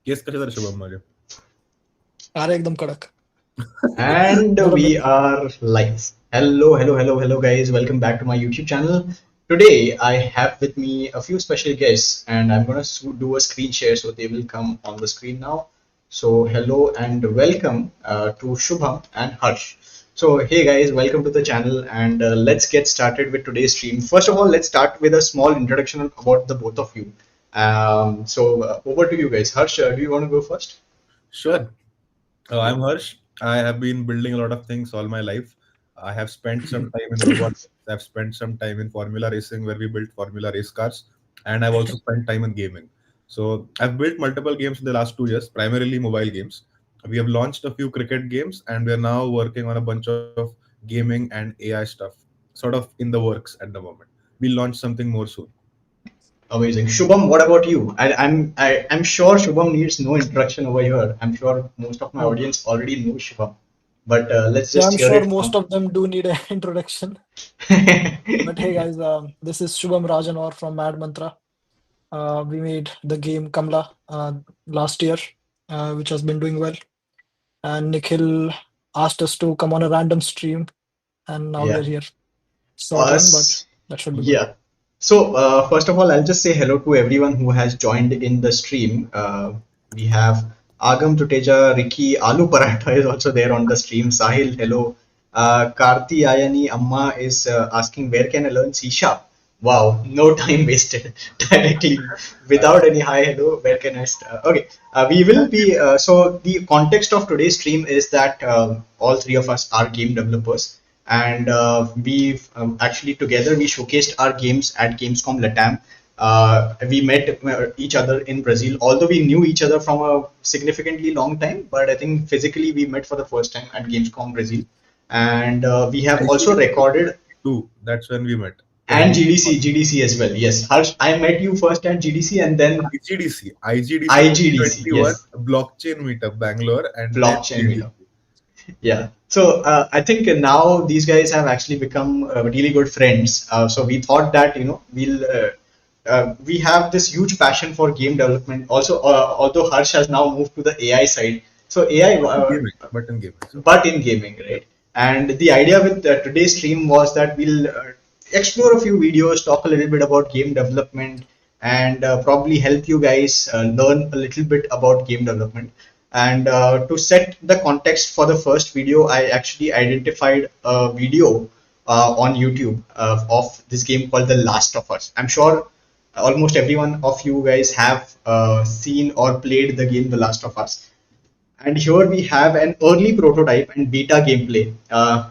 Case कसे झाले शुभम माझे? अरे एकदम कडक. And बरोबर. we are live. Hello, guys. Welcome back to my YouTube channel. Today, I have with me a few special guests, and I'm gonna do a screen share so they will come on the screen now. So, hello and welcome to Shubham and Harsh. So, hey guys, welcome to the channel, and let's get started with today's stream. First of all, let's start with a small introduction about the both of you. Over to you guys. Harsh, do you want to go first? Sure. I'm Harsh. I have been building a lot of things all my life. I have spent some time in robotics. I've spent some time in formula racing where we built formula race cars, and I've also spent time in gaming. So I've built multiple games in the last 2 years, primarily mobile games. We have launched a few cricket games, and we are now working on a bunch of gaming and AI stuff, sort of in the works at the moment. We'll launch something more soon. Amazing. Shubham, what about you? I'm sure Shubham needs no introduction over here. I'm sure most of my Oh, audience already know Shubham, but let's yeah, just I'm hear sure it most from. of them do need an introduction. But hey guys, this is Shubham Rajanwar from Mad Mantra. We made the game Kamla last year, which has been doing well. And Nikhil asked us to come on a random stream, and now we are Yeah. here. Short one, but Us. that should be good. Yeah. So first of all, I'll just say hello to everyone who has joined in the stream. We have Agam Tuteja, Ricky, Alu Paratha is also there on the stream. Sahil, hello. Karti Ayani Amma is asking where can I learn C sharp? Wow, no time wasted. Directly without any hi hello. Where can I start? Okay, we will be. So the context of today's stream is that all three of us are game developers, and we've actually together we showcased our games at Gamescom Latam. We met each other in Brazil, although we knew each other from a significantly long time, but I think physically we met for the first time at Gamescom Brazil. And we have also IGDC recorded, too. That's when we met. and Pehli GDC as well. Yes, Harsh, I met you first at GDC and then IGDC IGDC. 2021 Yes, blockchain meetup Bangalore and then blockchain meetup. GDC. Yeah. So I think now these guys have actually become really good friends. So we thought that we have this huge passion for game development. Also, although Harsh has now moved to the AI side, so AI, Not in gaming, but in gaming. So but in gaming, right? And the idea with today's stream was that we'll explore a few videos, talk a little bit about game development, and probably help you guys learn a little bit about game development. And to set the context for the first video, I actually identified a video on YouTube of this game called The Last of Us. I'm sure almost every one of you guys have seen or played the game The Last of Us. And here we have an early prototype and beta gameplay.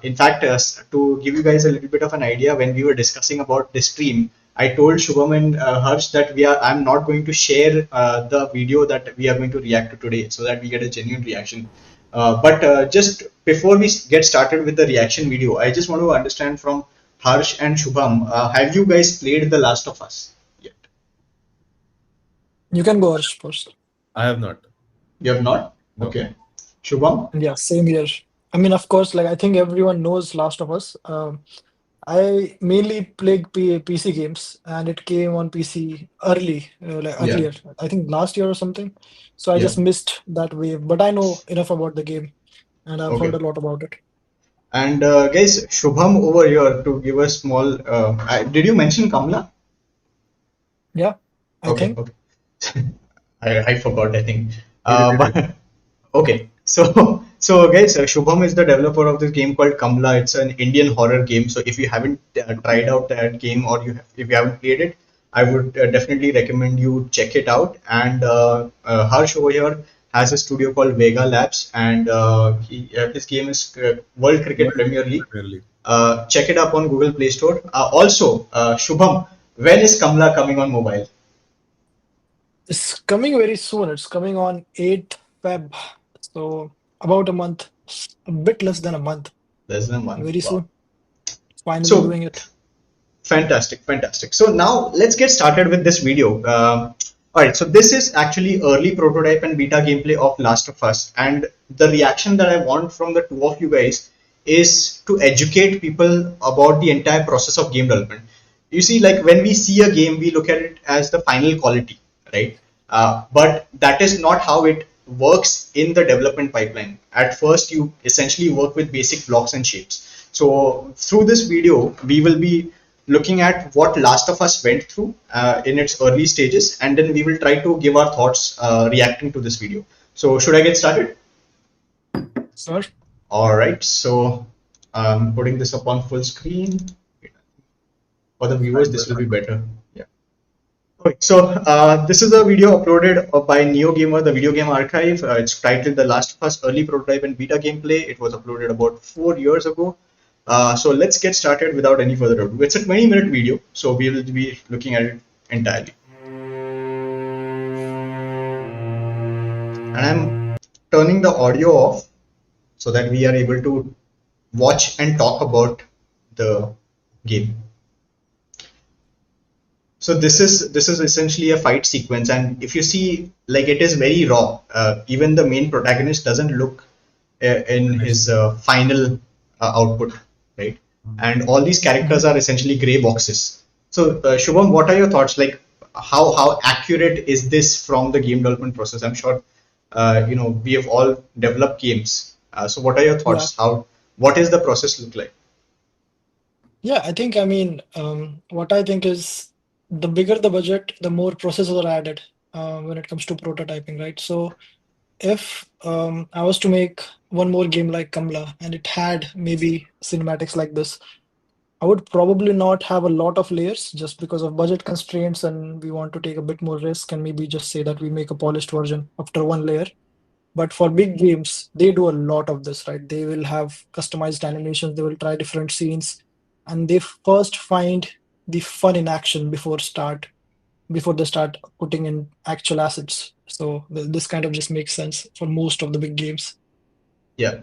In fact, to give you guys a little bit of an idea, when we were discussing about this stream, I told Shubham and Harsh that I'm not going to share the video that we are going to react to today, so that we get a genuine reaction. But just before we get started with the reaction video, I just want to understand from Harsh and Shubham, have you guys played The Last of Us yet? You can go Harsh first. I have not. You have not? No. Okay. Shubham? Yeah, same here. I mean, of course, like I think everyone knows Last of Us. I mainly played PC games, and it came on PC Yeah. earlier. I think last year or something. So I Yeah. just missed that wave. But I know enough about the game, and I've heard Okay. a lot about it. And guys, Shubham over here to give a small. Did you mention Kamla? Yeah, I Okay, think. okay. I forgot, I think. He repeated. But okay, so guys, Shubham is the developer of this game called Kamla. It's an Indian horror game. So if you haven't tried out that game or if you haven't played it, I would definitely recommend you check it out. And Harsh over here has a studio called Vega Labs, and his game is World Cricket World Premier League. Premier League. Check it up on Google Play Store. Also, Shubham, when is Kamla coming on mobile? It's coming very soon. It's coming on 8th Feb. So about a month, a bit less than a month. Less than a month. Very Wow. soon. Finally So doing it. fantastic, fantastic. So now let's get started with this video. All right, so this is actually early prototype and beta gameplay of Last of Us, and the reaction that I want from the two of you guys is to educate people about the entire process of game development. You see, like when we see a game, we look at it as the final quality, right? But that is not how it works in the development pipeline. At first, you essentially work with basic blocks and shapes. So through this video, we will be looking at what Last of Us went through in its early stages, and then we will try to give our thoughts reacting to this video. So should I get started? Sir? All right. So I'm putting this up on full screen. For the viewers, this will be better. Yeah. Okay, so this is a video uploaded by NeoGamer, the video game archive. It's titled "The Last of Us Early Prototype and Beta Gameplay." It was uploaded about 4 years ago. So let's get started without any further ado. It's a 20-minute video, so we will be looking at it entirely. And I'm turning the audio off so that we are able to watch and talk about the game. So this is essentially a fight sequence, and if you see, like, it is very raw. Even the main protagonist doesn't look in his final output, right? And all these characters are essentially gray boxes. So Shubham, what are your thoughts? Like, how accurate is this from the game development process? I'm sure we have all developed games. So what are your Yeah. thoughts? What is the process look like? Yeah, I mean, what I think is the bigger the budget, the more processors are added when it comes to prototyping, right? So if I was to make one more game like Kamla and it had maybe cinematics like this, I would probably not have a lot of layers just because of budget constraints, and we want to take a bit more risk and maybe just say that we make a polished version after one layer. But for big games, they do a lot of this, right? They will have customized animations, they will try different scenes, and they first find the fun in action before they start putting in actual assets. So this kind of just makes sense for most of the big games. Yeah.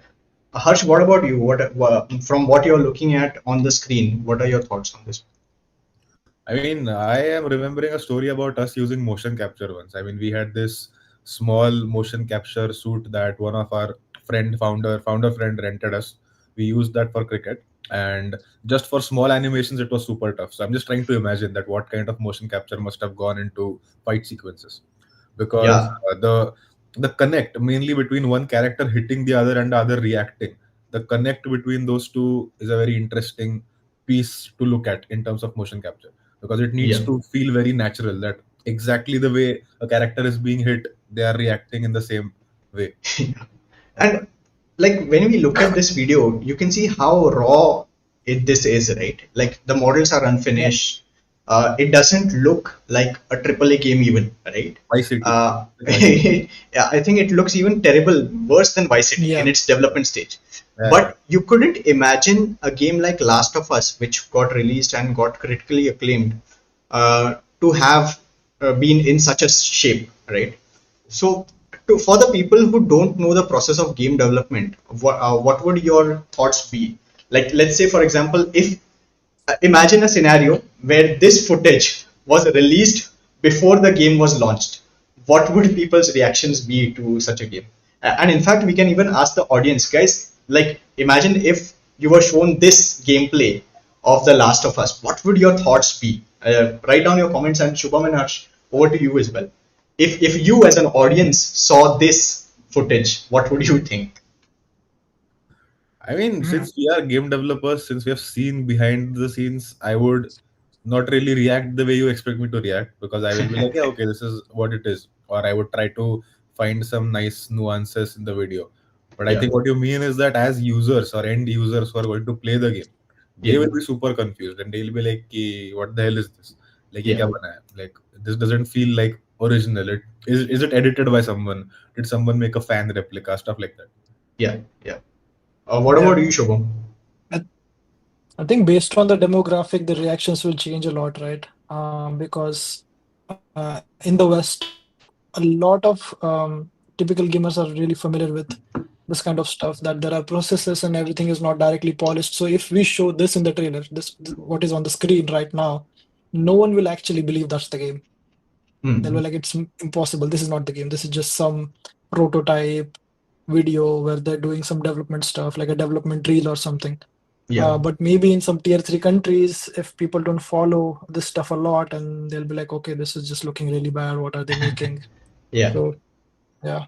Harsh, what about you? From what you're looking at on the screen, what are your thoughts on this? I mean, I am remembering a story about us using motion capture once. I mean, we had this small motion capture suit that one of our founder friend rented us. We used that for cricket, and just for small animations, it was super tough. So I'm just trying to imagine that what kind of motion capture must have gone into fight sequences, because Yeah, the connect mainly between one character hitting the other and the other reacting. The connect between those two is a very interesting piece to look at in terms of motion capture, because it needs yeah. to feel very natural, that exactly the way a character is being hit, they are reacting in the same way. And like when we look at this video, you can see how raw this is, right? Like the models are Yeah. unfinished. It doesn't look like a AAA game even, right? Vice City. Vice City. Yeah, I think it looks even terrible, worse than Vice City in Yeah. its development stage. Yeah. But you couldn't imagine a game like Last of Us, which got released and got critically acclaimed, to have been in such a shape, right? So, for the people who don't know the process of game development, what would your thoughts be? Like, let's say, for example, if imagine a scenario where this footage was released before the game was launched, what would people's reactions be to such a game? And in fact, we can even ask the audience, guys, like, imagine if you were shown this gameplay of The Last of Us, what would your thoughts be? Write down your comments, and Shubham and Harsh, over to you as well. If you as an audience saw this footage, what would you think? I mean, Mhm. since we are game developers, since we have seen behind the scenes, I would not really react the way you expect me to react, because I will be like, yeah, okay, this is what it is. Or I would try to find some nice nuances in the video. But I Yeah, think what you mean is that as users or end users who are going to play the game, they yeah, will be super confused and they'll be like, "Ki, what the hell is this? Like, ye yeah, kya bana hai? Like, this doesn't feel like original. Is it edited by someone? Did someone make a fan replica? Stuff like that." yeah, yeah. What Yeah. about you, Shubham? I, I think based on the demographic, the reactions will change a lot, right? Because in the West, a lot of typical gamers are really familiar with this kind of stuff, that there are processes and everything is not directly polished. So if we show this in the trailer, what is on the screen right now, no one will actually believe that's the game. They'll be Hmm. like, it's impossible. This is not the game. This is just some prototype video where they're doing some development stuff, like a development reel or something. Yeah. But maybe in some tier 3 countries, if people don't follow this stuff a lot, and they'll be like, okay, this is just looking really bad. What are they making? Yeah. So, yeah.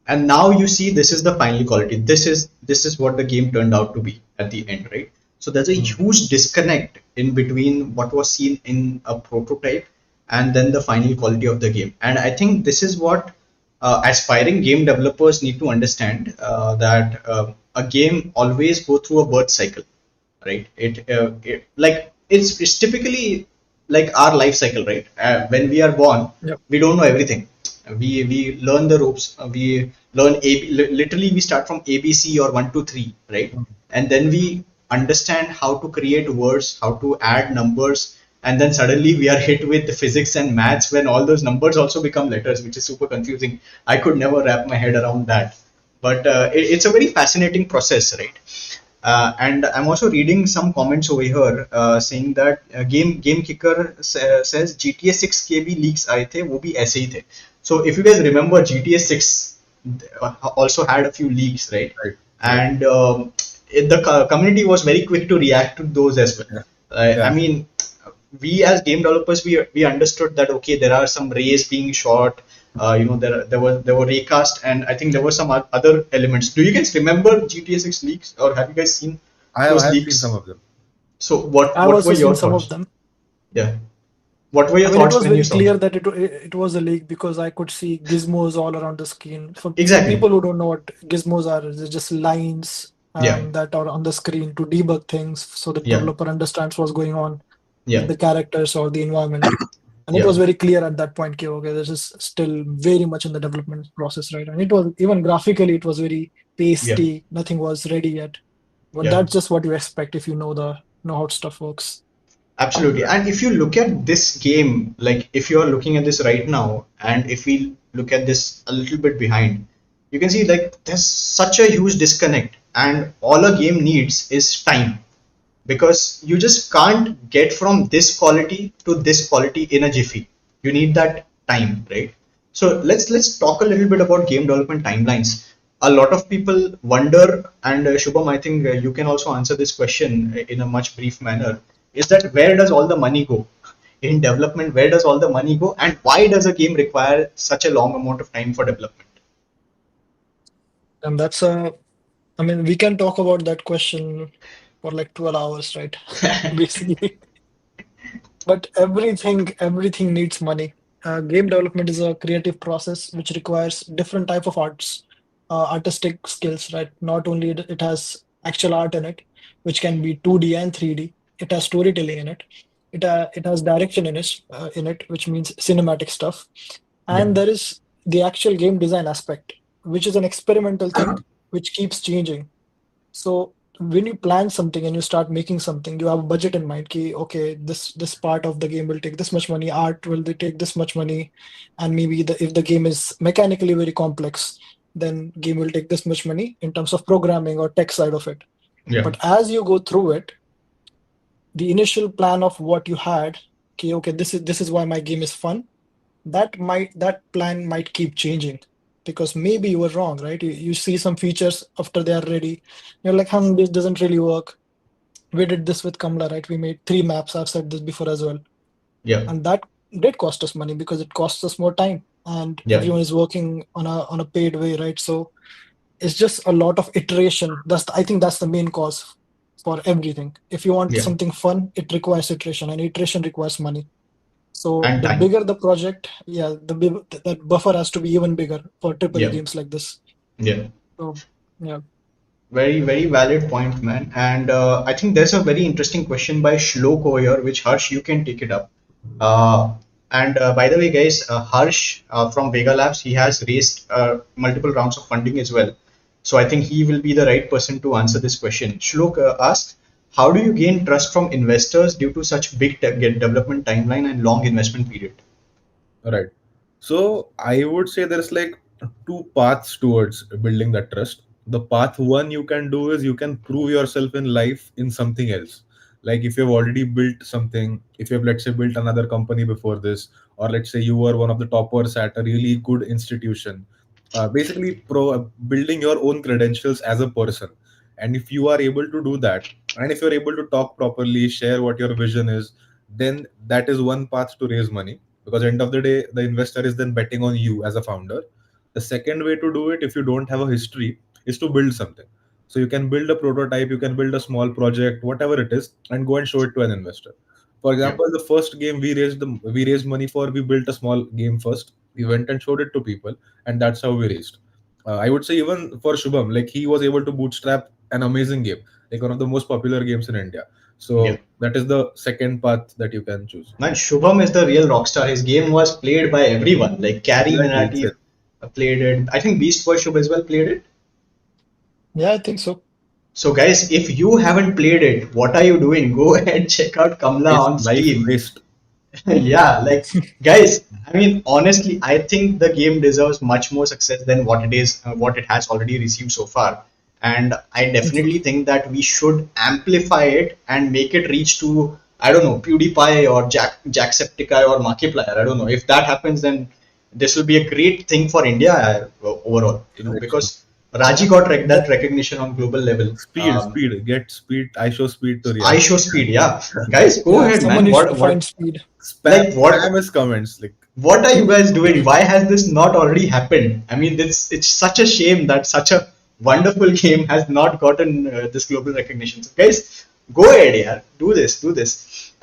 And now you see this is the final quality. This is what the game turned out to be at the end, right? So there's a Hmm. huge disconnect in between what was seen in a prototype and then the final quality of the game. And I think this is what aspiring game developers need to understand, that a game always go through a birth cycle, right? It's typically like our life cycle, right? When we are born, Yep. we don't know everything. We learn the ropes. We learn literally we start from ABC or 1 2 3, right? And then we understand how to create words, how to add numbers, and then suddenly we are hit with the physics and maths when all those numbers also become letters, which is super confusing. I could never wrap my head around that, but it's a very fascinating process, right? And I'm also reading some comments over here saying that game kicker says GTA 6 के भी leaks आए थे, वो भी ऐसे ही थे. So if you guys remember, GTA 6 also had a few leaks, right? Right. Right. And the community was very quick to react to those as well. Yeah. I Yeah. mean, we as game developers, we understood that okay, there are some rays being shot. There were raycast, and I think there were some other elements. Do you guys remember GTA 6 leaks, or have you guys seen I those have seen some leaks? of them. So what I've what were also seen your some of thoughts? them. Yeah, what were I your mean, it thoughts was when you very saw clear them? that it was a leak because I could see gizmos all around the screen. For Exactly. people who don't know what gizmos are, they're just lines Yeah. that are on the screen to debug things so the Yeah. developer understands what's going on with Yeah. the characters or the environment. And it Yeah. was very clear at that point, okay, okay, this is still very much in the development process, right? And it was even graphically, it was very Yeah. pasty. Nothing was ready yet. But Yeah. that's just what you expect if you know how stuff works. Absolutely. Right. And if you look at this game, like if you are looking at this right now, and if we look at this a little bit behind, you can see like there's such a huge disconnect, and all a game needs is time, because you just can't get from this quality to this quality in a jiffy. You need that time, right? So let's talk a little bit about game development timelines. A lot of people wonder, and Shubham, I think you can also answer this question in a much brief manner. Is that where does all the money go in development? Where does all the money go, and why does a game require such a long amount of time for development? And I mean, we can talk about that question for like 12 hours, right? Basically. But everything needs money. Game development is a creative process which requires different type of artistic skills, right? Not only it has actual art in it, which can be 2D and 3D. It has storytelling in it. It has direction in it, which means cinematic stuff. Yeah. And there is the actual game design aspect, which is an experimental thing which keeps changing. So when you plan something and you start making something, you have a budget in mind. Ki, okay, this part of the game will take this much money, art will take this much money, and maybe if the game is mechanically very complex, then game will take this much money in terms of programming or tech side of it. Yeah. But as you go through it, the initial plan of what you had, okay, this is why my game is fun. That plan might keep changing because maybe you were wrong, right? You see some features after they are ready, you're like, this doesn't really work. We did this with Kamla, right? We made 3 maps. I've said this before as well, Yeah. and that did cost us money because it costs us more time, and Yeah. everyone is working on a paid way, right? So it's just a lot of iteration. I think that's the main cause for everything. If you want Yeah. something fun, it requires iteration, and iteration requires money. So And the time. bigger the project, yeah, that buffer has to be even bigger for triple A Yeah. games like this. Yeah. So yeah, Very, very valid point, man. And I think there's a very interesting question by Shlok over here, which Harsh, you can take it up. And by the way, guys, Harsh from Vega Labs, he has raised multiple rounds of funding as well. So I think he will be the right person to answer this question. Shlok asks, how do you gain trust from investors due to such big development timeline and long investment period? Right. So I would say there's like two paths towards building that trust. The path one you can do is you can prove yourself in life in something else. Like if you've already built something, if you've, let's say, built another company before this, or let's say you were one of the toppers at a really good institution, basically building your own credentials as a person. And if you are able to do that, And if you're able to talk properly, share what your vision is, then that is one path to raise money, because end of the day the investor is then betting on you as a founder. The second way to do it, if you don't have a history, is to build something. So you can build a prototype, you can build a small project, whatever it is, and go and show it to an investor. For Yeah. example, the first game we raised money for, we built a small game first, we went and showed it to people, and that's how we raised. I would say even for Shubham, like he was able to bootstrap an amazing game, like one of the most popular games in India. Yeah. So that is the second path that you can choose. Man, Shubham is the real rock star. His game was played by everyone. Like Carrie Exactly. Minati played it. I think Beast Boy Shub as well played it. Yeah, I think so. So guys, if you haven't played it, what are you doing? Go ahead, check out Kamla It's on life Steam. waste. Yeah, like guys, I mean, honestly, I think the game deserves much more success than what it has already received so far. And I definitely think that we should amplify it and make it reach to, I don't know, PewDiePie or Jacksepticeye or Markiplier. I don't know. If that happens, then this will be a great thing for India overall. Exactly. Because Raji got that That recognition on global level. Speed, get speed. I show speed to I react. show speed, yeah. Guys, go yeah, ahead, someone man. needs to What find speed. like Spam what his comments. Like what are you guys doing? Why has this not already happened? I mean, it's such a shame that such a wonderful game has not gotten this global recognition. So guys, go ahead, yeah, do this.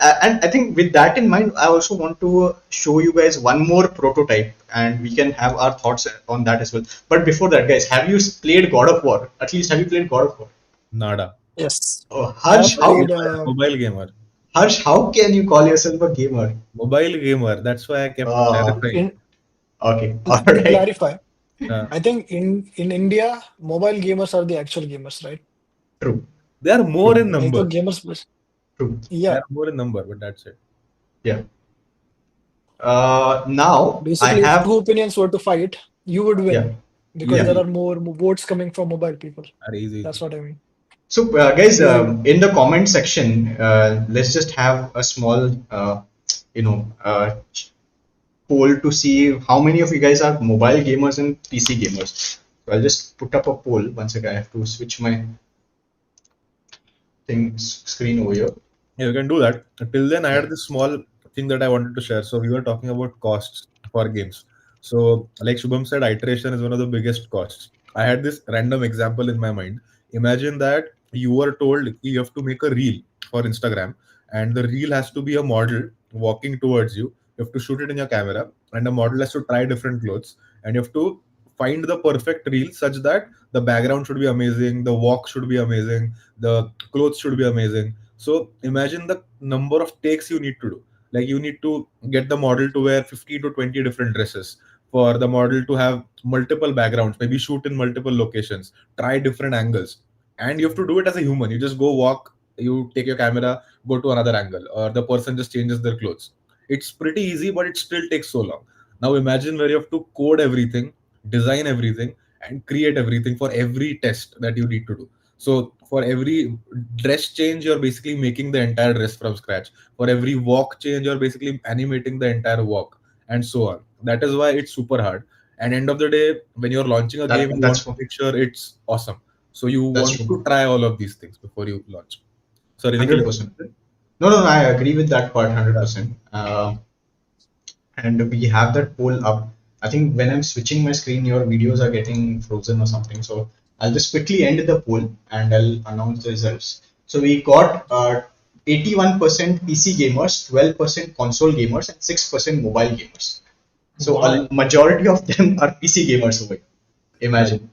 And I think with that in mind, I also want to show you guys one more prototype, and we can have our thoughts on that as well. But before that, guys, have you played God of War? At least have you played God of War? nada. Yes, Oh, I have Harsh, played. Mobile gamer. how can you call yourself a gamer? Mobile gamer. That's why I kept Uh, clarifying. In okay, all to right, clarify, Uh, I think in India, mobile gamers are the actual gamers, right? true, they are more true, in Like the number. gamers, true. They yeah. are more in number, but that's it. Yeah. Now I Basically, if have, two opinions were to fight, you would yeah, win because yeah. there Easy. are more votes coming from mobile people. Are easy, That's easy. what I mean. So guys, Yeah, in the comment section, let's just have a small, you know, poll to see how many of you guys are mobile gamers and PC gamers. So I'll just put up a poll. One second, I have to switch my screen over here. Yeah, you can do that. Till then, I had this small thing that I wanted to share. So we were talking about costs for games. So, like Shubham said, iteration is one of the biggest costs. I had this random example in my mind. Imagine that you were told you have to make a reel for Instagram, and the reel has to be a model walking towards you. You have to shoot it in your camera, and the model has to try different clothes, and you have to find the perfect reel such that the background should be amazing, the walk should be amazing, the clothes should be amazing. So imagine the number of takes you need to do. Like you need to get the model to wear 50 to 20 different dresses, for the model to have multiple backgrounds, maybe shoot in multiple locations, try different angles. And you have to do it as a human. You just go walk, you take your camera, go to another angle, or the person just changes their clothes. It's pretty easy, but it still takes so long. Now imagine where you have to code everything, design everything, and create everything for every test that you need to do. So for every dress change, you're basically making the entire dress from scratch. For every walk change, you're basically animating the entire walk, and so on. That is why it's super hard. And end of the day, when you're launching a game, That you want that's to make sure it's awesome. So you that's want true. to try all of these things before you launch. Sorry, Nikhil. 100%. No, no, I agree with that part Yeah. 100%. And we have that poll up. I think when I'm switching my screen, your videos are getting frozen or something. So I'll just quickly end the poll and I'll announce the results. So we got 81% PC gamers, 12% console gamers, and 6% mobile gamers. So a wow, majority of them are PC gamers over here. Nice. Imagine.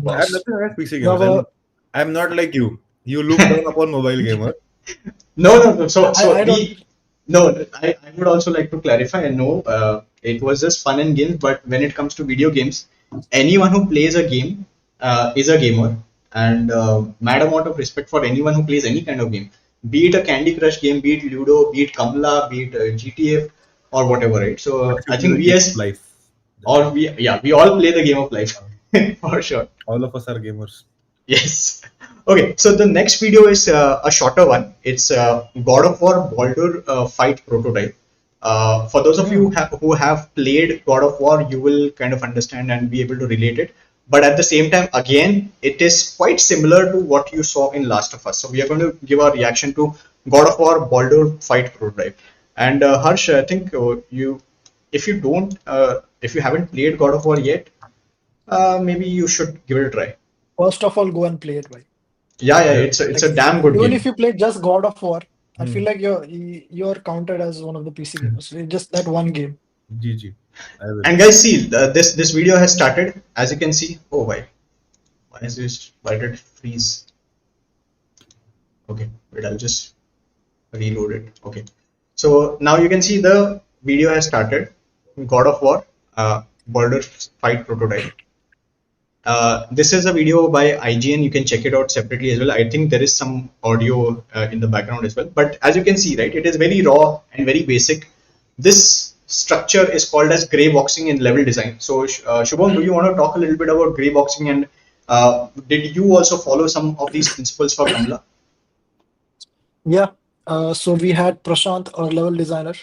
I have nice. nothing against PC Now, gamers. I'm not like you. You look down upon mobile gamer. No, no, no. So I don't. no, I would also like to clarify. And no, it was just fun and games. But when it comes to video games, anyone who plays a game is a gamer, and mad amount of respect for anyone who plays any kind of game, be it a Candy Crush game, be it Ludo, be it Kamla, be it GTA, or whatever. Right. So But if you I play think the we game of as life, or we all play the game of life for sure. all of us are gamers. Yes. Okay, so the next video is a shorter one. It's God of War Baldur fight prototype. For those of you Hmm. who have played God of War, you will kind of understand and be able to relate it. but at the same time, again, it is quite similar to what you saw in Last of Us. So we are going to give our reaction to God of War Baldur Fight prototype. And Harsh, I think if you haven't played God of War yet, maybe you should give it a try. First of all, go and play it, bhai. Yeah, yeah, Yeah. it's Like a damn good even if game. you play just God of War, I feel Hmm. like you're counted as one of the PC gamers. It's just that one game. GG. I will. And guys, see, this video has started. As you can see, oh why is this? Why did it freeze? Okay, wait, I'll just reload it. Okay, so now you can see the video has started. God of War, Baldur's Fight prototype. This is a video by IGN. You can check it out separately as well. I think there is some audio in the background as well. But as you can see, right, it is very raw and very basic. This structure is called as gray boxing in level design. So, Shubham, do you want to talk a little bit about gray boxing, and did you also follow some of these principles for Kamla? Yeah. So we had Prashant, our level designer.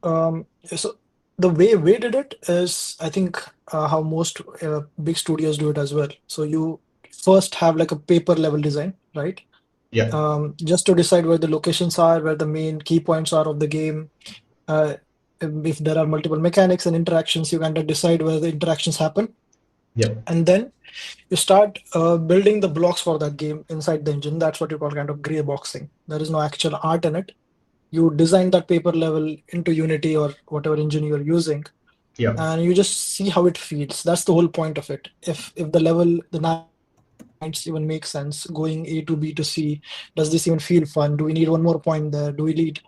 So the way we did it is, I think, how most big studios do it as well. So you first have like a paper level design, right? Yeah, Just to decide where the locations are, where the main key points are of the game. Uh, if there are multiple mechanics and interactions, you kind of decide where the interactions happen. yeah, And then you start building the blocks for that game inside the engine. That's what you call kind of gray boxing. There is no actual art in it. You design that paper level into Unity or whatever engine you're using, yeah, and you just see how it feels. That's the whole point of it. If the level, the nines even make sense, going A to B to C, does this even feel fun? Do we need one more point there? Do we need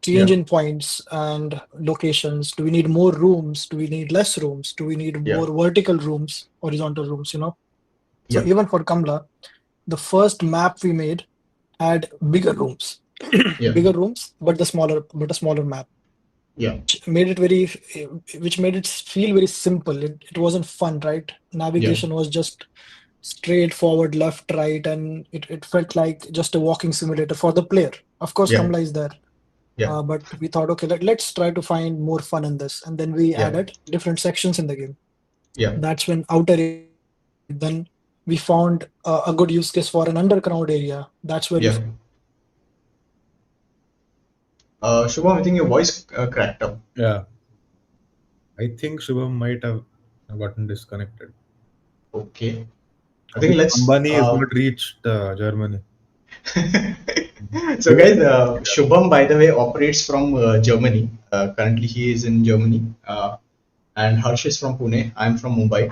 change in yeah, points and locations? Do we need more rooms? Do we need less rooms? Do we need yeah, more vertical rooms, horizontal rooms, So yeah, even for Kamla, the first map we made had bigger rooms, yeah, bigger rooms, but a smaller map, yeah, which made it very, which made it feel very simple. It wasn't fun, right? yeah, Navigation was just straightforward, left, right, and it felt like just a walking simulator for the player. Of course, yeah, Kamla is there. yeah, But we thought, okay, let's try to find more fun in this. And then we yeah, added different sections in the game. yeah. That's when outer area came in. Then we found a good use case for an underground area. That's where we Yeah. found Shubham, I think your voice cracked up. Yeah. I think Shubham might have gotten disconnected. Okay. I I think think let's. Ambani has not reached Germany. So, guys, Shubham, by the way, operates from Germany. Currently, he is in Germany. And Harsh is from Pune. I'm from Mumbai.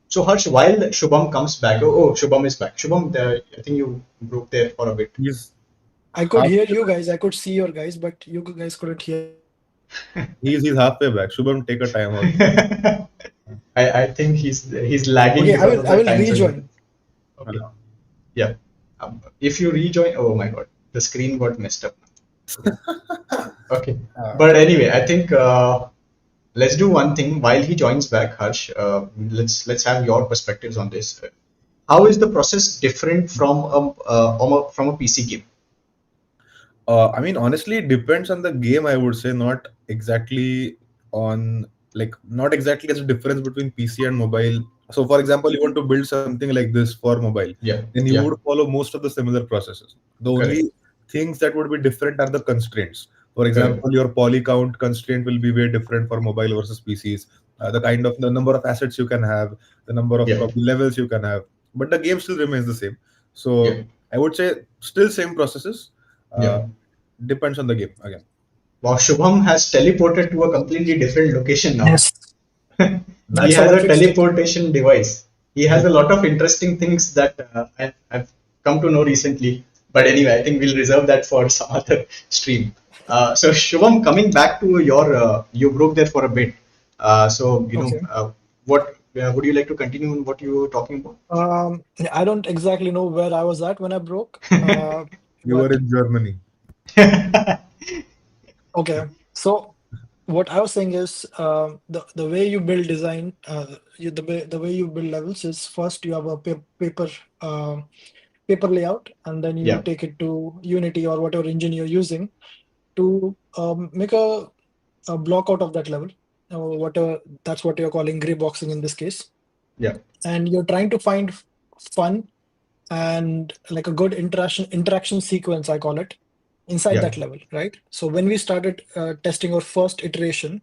So, Harsh, while Shubham comes back, Shubham is back. Shubham, I think you broke there for a bit. He's I could hear halfway you back. guys, I could see your guys, but you guys couldn't hear me. He's halfway back. Shubham, take a time out. I think he's lagging Okay, because of I the will time zone rejoin. difference. Okay. Yeah. If you rejoin, oh my God, the screen got messed up. Okay. Okay. But anyway, I think let's do one thing while he joins back, Harsh. Let's have your perspectives on this. How is the process different from a PC game? I mean, honestly, it depends on the game. I would say not exactly on not exactly as a difference between PC and mobile. So, for example, you want to build something like this for mobile, Yeah. then you Yeah. would follow most of the similar processes. The Correct. only things that would be different are the constraints. For Correct. example, your poly count constraint will be way different for mobile versus PCs. The number of assets you can have, the number of Yeah. probably levels you can have, but the game still remains the same. Yeah. So, I would say still same processes. Yeah. Uh, Depends on the game again. Wow, Shubham has teleported to a completely different location now. Yes, He that's how has I a fixed it. teleportation device. He has a lot of interesting things that I've come to know recently. But anyway, I think we'll reserve that for some other stream. So Shubham, coming back to you broke there for a bit. Okay. What would you like to continue on what you were talking about? I don't exactly know where I was at when I broke, You were but in Germany. okay. So what I was saying is the way you build design, the way you build levels is first you have a uh, paper layout, and then you Yeah, take it to Unity or whatever engine you're using to make a block out of that level. Whatever, that's what you're calling gray boxing in this case. Yeah. and you're trying to find fun and like a good interaction sequence, I call it, inside Yeah. that level, right? So when we started testing our first iteration,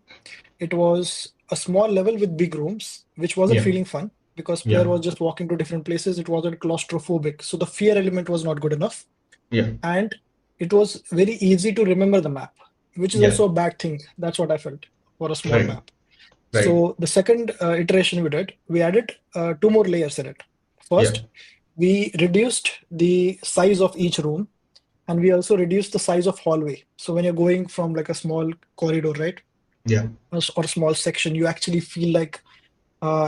it was a small level with big rooms, which wasn't Yeah. feeling fun because player Yeah. was just walking to different places. It wasn't claustrophobic, so the fear element was not good enough, Yeah. and it was very easy to remember the map, which is Yeah. also a bad thing. That's what I felt for a small Right. map. Right. So the second iteration we did, we added two more layers in it. Yeah. First, we reduced the size of each room, and we also reduced the size of hallway. So when you're going from like a small corridor, right, Yeah. or small section, you actually feel like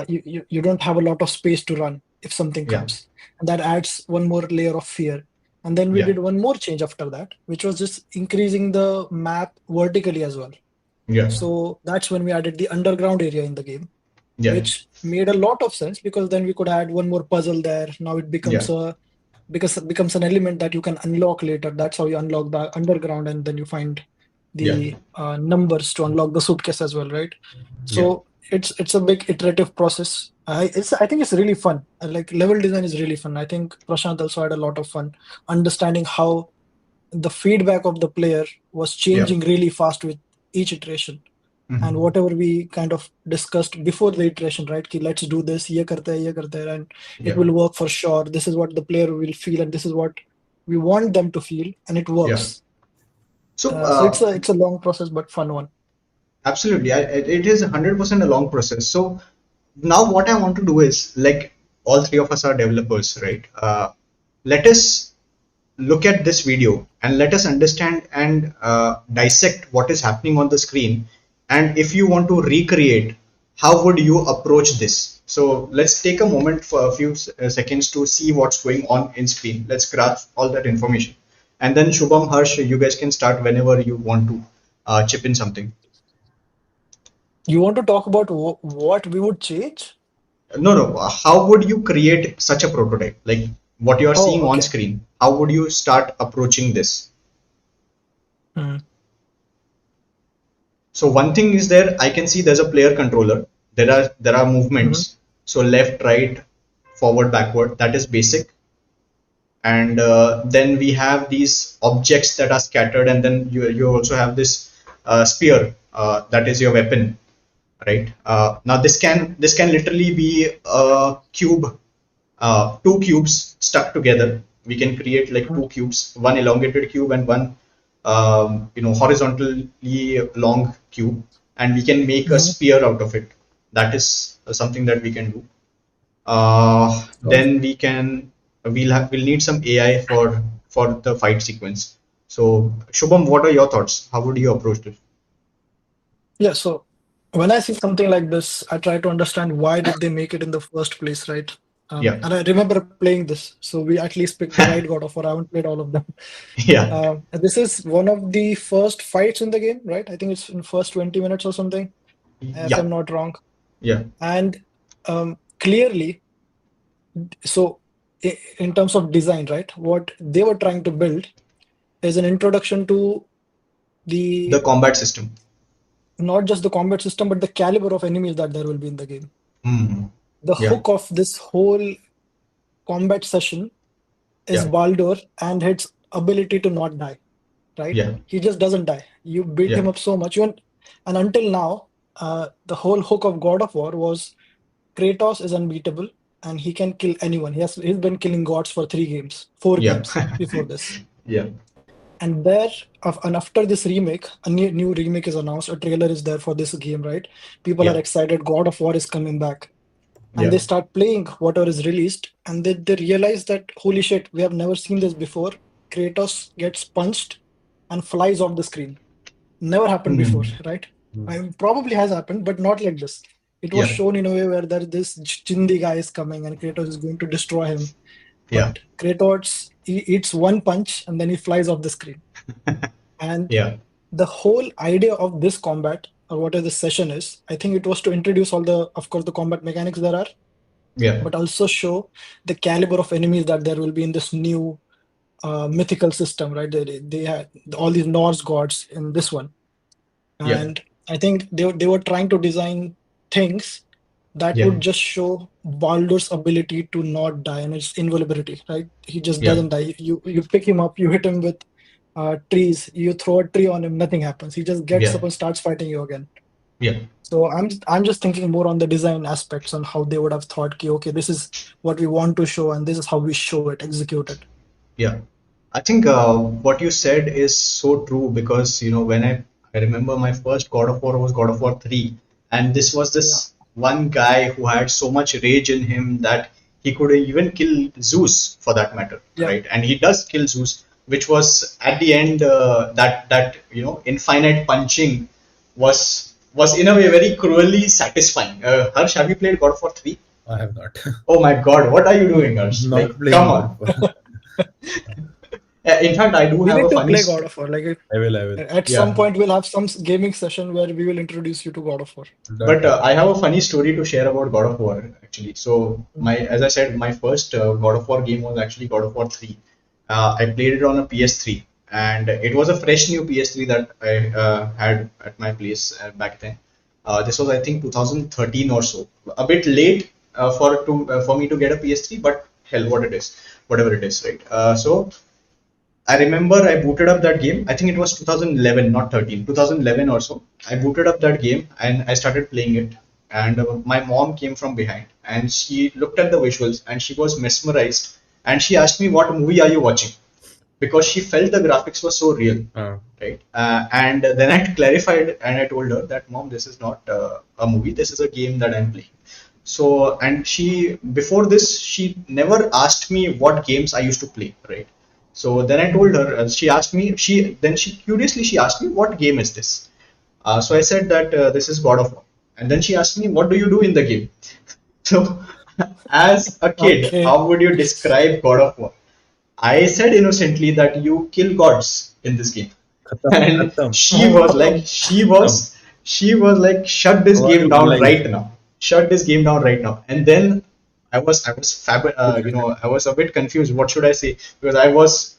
you don't have a lot of space to run if something Yeah. comes, and that adds one more layer of fear. And then we Yeah. did one more change after that, which was just increasing the map vertically as well. Yeah. So that's when we added the underground area in the game, Yeah. which made a lot of sense because then we could add one more puzzle there. Now it Yeah. becomes a because it becomes an element that you can unlock later. That's how you unlock the underground, and then you find Yeah. the numbers to unlock the suitcase as well, right? Yeah. So it's a big iterative process. I think it's really fun. Like level design is really fun. I think Prashant also had a lot of fun understanding how the feedback of the player was Yeah. changing really fast with each iteration, and Mhm. whatever we kind of discussed before the iteration, right? Ki, let's do this, ye karte hai, and it Yeah. will work for sure. This is what the player will feel, and this is what we want them to feel, and it Yeah. works. So, So it's a long process but fun one. absolutely, it is 100% a long process. So now what I want to do is, like, all three of us are developers, right? Let us look at this video and let us understand and dissect what is happening on the screen. And if you want to recreate, how would you approach this? So let's take a moment for a few seconds to see what's going on in screen. Let's grasp all that information. And then Shubham, Harsh, you guys can start whenever you want to chip in something. You want to talk about what we would change? No, no. How would you create such a prototype? Like what you are Oh, seeing on okay. screen. How would you start approaching this? Hmm. So one thing is there. I can see there's a player controller. There are Hmm. movements. So left, right, forward, backward. That is basic. And then we have these objects that are scattered, and then you also have this spear that is your weapon, right? Now this can literally be a cube, two cubes stuck together. We can create like two cubes, one elongated cube and one horizontally long cube, and we can make a Hmm. sphere out of it. That is something that we can do. Sure. Then we'll need some AI for the fight sequence. So Shubham, what are your thoughts? How would you approach this? Yeah, so when I see something like this, I try to understand why did they make it in the first place, right? Yeah. And I remember playing this, so we at least picked the right God of War. I haven't played all of them. Yeah. This is one of the first fights in the game, right? I think it's in first 20 minutes or something, if Yeah. I'm not wrong. Yeah. And clearly, so in terms of design, right, what they were trying to build is an introduction to The the combat system. not just the combat system, but the caliber of enemies that there will be in the game. Hmm. The Yeah. hook of this whole combat session is Yeah. Baldur and his ability to not die, right? Yeah. He just doesn't die. You beat Yeah. him up so much. And until now, the whole hook of God of War was Kratos is unbeatable and he can kill anyone. He's been killing gods for 3 games, four Yeah. games before this. Yeah. And and after this remake, a new remake is announced. A trailer is there for this game, right? People are Yeah. excited. God of War is coming back, and Yeah. they start playing whatever is released, and they realize that holy shit, we have never seen this before. Kratos gets punched and flies off the screen. Never happened before, Hmm. right? I mean, probably has happened, but not like this. It was Yeah. shown in a way where there this Chindi guy is coming and Kratos is going to destroy him. Yeah. But Kratos he eats one punch and then he flies off the screen. And Yeah. the whole idea of this combat or whatever this session is, I think it was to introduce all the, of course, the combat mechanics there are, Yeah. but also show the caliber of enemies that there will be in this new mythical system, right? They had all these Norse gods in this one, Yeah. and I think they were trying to design things that Yeah, would just show Baldur's ability to not die and his invulnerability, right? He just yeah, doesn't die. You pick him up, you hit him with trees, you throw a tree on him, nothing happens. He just gets yeah, up and starts fighting you again. yeah, So I'm just thinking more on the design aspects on how they would have thought, ki, okay, this is what we want to show, and this is how we show it, execute it. yeah. I think what you said is so true because when I remember my first God of War was God of War 3, and this was Yeah, this one guy who had so much rage in him that he could even kill Zeus for that matter, yeah, right? And he does kill Zeus, which was at the end that infinite punching was in a way very cruelly satisfying. Harsh, have you played God of War 3? I have not. Oh my God, what are you doing, Harsh? Not Like, come playing God of on. War. In fact, I do we have need a to funny. play God of War. Like I will. at some Yeah, point, we'll have some gaming session where we will introduce you to God of War. but Done. I have a funny story to share about God of War actually. So Mm. as I said, my first God of War game was actually God of War 3. I played it on a PS3, and it was a fresh new PS3 that I had at my place back then. This was, I think, 2013 or so. A bit late for me to get a PS3, but hell, whatever it is, right? So I remember I booted up that game. I think it was 2011, not 13, 2011 or so. I booted up that game and I started playing it. And my mom came from behind and she looked at the visuals and she was mesmerized. And she asked me, "What movie are you watching?" Because she felt the graphics were so real, right? And then I clarified and I told her that, "Mom, this is not a movie. This is a game that I'm playing." So, and she, before this, she never asked me what games I used to play, right? So then I told Mm. her, she asked me, she curiously, she asked me, "What game is this?" So I said that this is God of War. And then she asked me, "What do you do in the game?" So, as a kid, Okay. how would you describe God of War? I said innocently that you kill gods in this game. Khatam. And Khatam. Khatam. Khatam. she was like, "Shut this How are game you down blind? right now. Shut this game down right now." And then I was a bit confused. What should I say? Because I was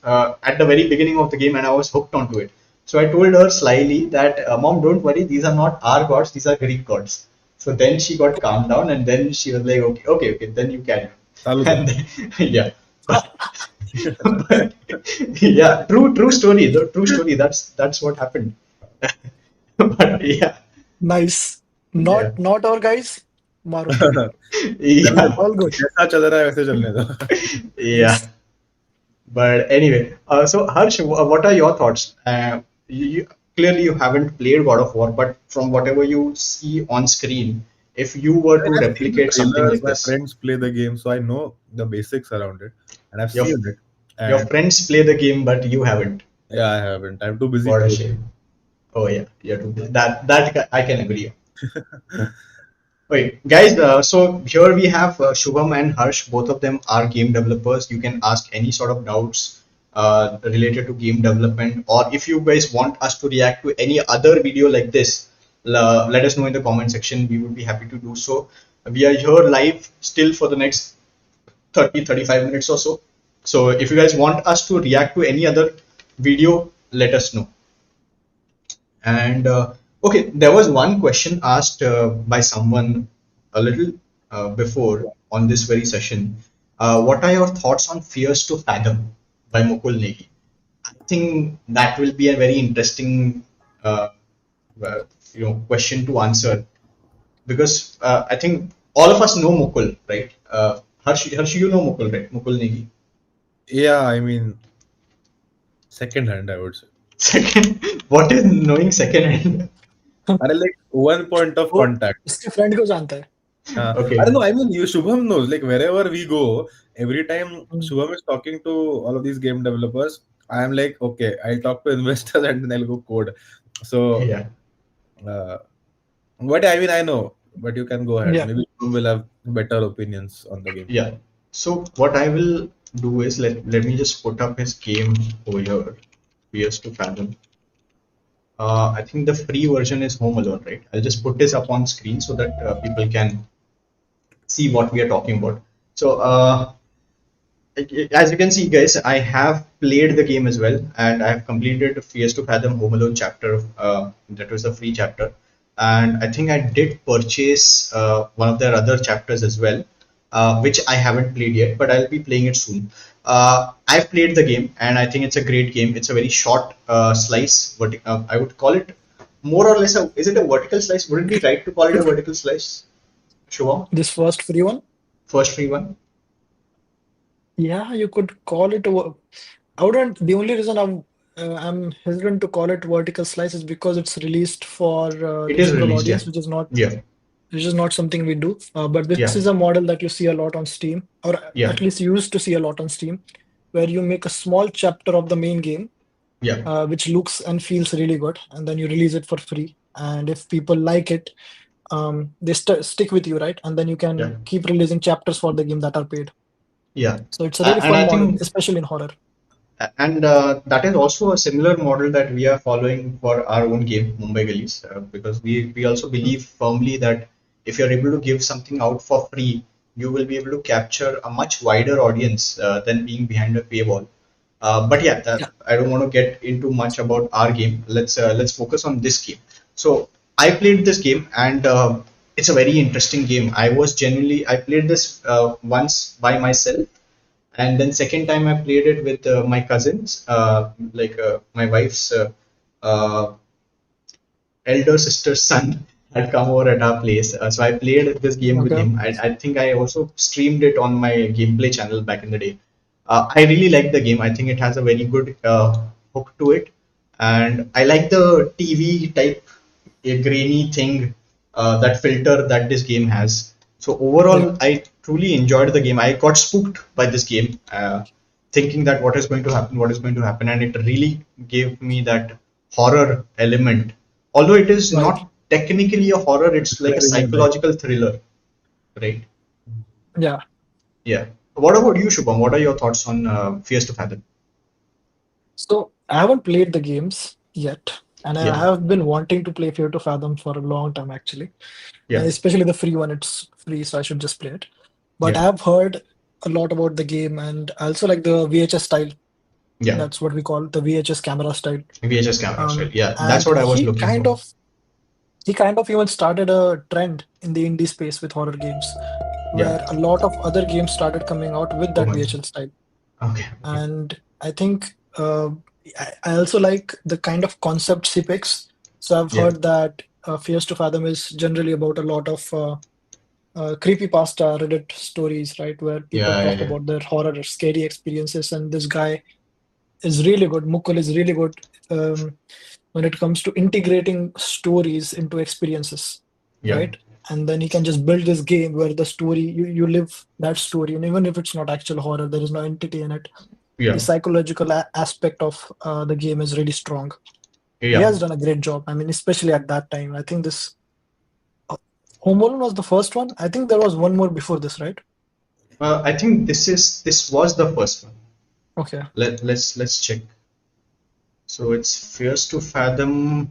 at the very beginning of the game and I was hooked onto it. So I told her slyly that, "Mom, don't worry. These are not our gods. These are Greek gods." So then she got calmed down and then she was like, "Okay, okay, okay. Then you carry on." Chalu kar. And then, yeah. But yeah, true story. The true story. That's what happened. But yeah, Nice. yeah, Not our guys. Maro. चलने दो. yeah, All good. जैसा चल रहा है वैसे चलने दो. yeah. Yes. But anyway, so Harsh, what are your thoughts? Clearly you haven't played God of War, but from whatever you see on screen, if you were I to mean, I've seen the replicate something trailers. like My this, friends play the game, so I know the basics around it, and I've your seen it. your And friends play the game, but you haven't. yeah, I haven't. I'm too busy What a coding. shame. Oh yeah, yeah. That I can agree on. Okay, guys, so here we have Shubham and Harsh. Both of them are game developers. You can ask any sort of doubts related to game development, or if you guys want us to react to any other video like this, let us know in the comment section. We would be happy to do so. We are here live still for the next 30-35 minutes or so. So if you guys want us to react to any other video, let us know. And okay, there was one question asked by someone a little before on this very session. What are your thoughts on Fears to Fathom by Mukul Negi? I think that will be a very interesting uh, question to answer because I think all of us know Mukul, right? Harsh, you know Mukul, right? Mukul Negi. Yeah, I mean, second hand, I would say. Second, what is knowing second hand? I like one point of वो contact. इसके friend को जानता है. I don't Okay, know. I mean, you Shubham knows. Like wherever we go, every time Mm. Shubham is talking to all of these game developers, I am like, okay, I'll talk to investors and then I'll go code. So, yeah. uh, but I mean, I know. But you can go ahead. Yeah. Maybe Shubham will have better opinions on the game. Yeah. So what I will do is let me just put up his game over here. Fears to Fathom. I think the free version is Home Alone, right? I'll just put this up on screen so that people can see what we are talking about. So as you can see, guys, I have played the game as well, and I have completed Fears to Fathom Home Alone chapter. That was the free chapter. and I think I did purchase one of their other chapters as well, which I haven't played yet, but I'll be playing it soon. I've played the game, and I think it's a great game. It's a very short slice. I would call it more or less. Is it a vertical slice? Would it be right to call it a vertical slice, Shubham? This first free one, First free one. yeah, you could call it. I wouldn't. The only reason I'm hesitant to call it vertical slice is because it's released for It the is general released, yeah. audience, Yeah, which is not something we do. But this yeah, is a model that you see a lot on Steam, or yeah, at least used to see a lot on Steam, where you make a small chapter of the main game, yeah, which looks and feels really good, and then you release it for free. And if people like it, they stick with you, right? And then you yeah, can keep releasing chapters for the game that are paid. yeah. So it's a really And fun I model, think especially in horror. And that is also a similar model that we are following for our own game, Mumbai Gullies, because we also Mm. believe firmly that if you're able to give something out for free, you will be able to capture a much wider audience than being behind a paywall. But yeah, Yeah. I don't want to get into much about our game. Let's focus on this game. So I played this game, and it's a very interesting game. I played this once by myself, and then second time I played it with my cousins, my wife's uh, elder sister's son had come over at our place. So I played this game with Okay. him. I think I also streamed it on my gameplay channel back in the day. I really like the game. I think it has a very good hook to it, and I like the TV type grainy thing, that filter that this game has. So Yeah. overall, I truly enjoyed the game. I got spooked by this game, thinking that what is going to happen, what is going to happen, and it really gave me that horror element. Although it is Right. not technically a horror, it's like a Very well done. psychological thriller, right? Yeah. Yeah. What about you, Shubham? What are your thoughts on Fears to Fathom? So I haven't played the games yet, and I Yeah, have been wanting to play Fear to Fathom for a long time actually. And yeah, especially the free one, it's free, so I should just play it. But yeah, I've heard a lot about the game, and I also like the VHS style. yeah. That's what we call the VHS camera style. VHS camera style. Yeah, that's And what I was looking for. he kind of even started a trend in the indie space with horror games, Yeah. where a lot of other games started coming out with Oh that my. VHS style. Okay. Okay. And I think I also like the kind of concepts he picks. So I've Yeah. heard that Fears to Fathom is generally about a lot of creepypasta Reddit stories, right, where people Yeah. Yeah. talk Yeah. about their horror or scary experiences. And this guy is really good. Mukul is really good when it comes to integrating stories into experiences, Yeah. right? And then he can just build this game where the story you live that story, and even if it's not actual horror, there is no entity in it. The Yeah. psychological aspect of the game is really strong. He Yeah. has done a great job. I mean, especially at that time. I think this uh, Home Alone was the first one. I think there was one more before this, right? I think this was the first one. Okay. Let's check. So it's Fears to Fathom,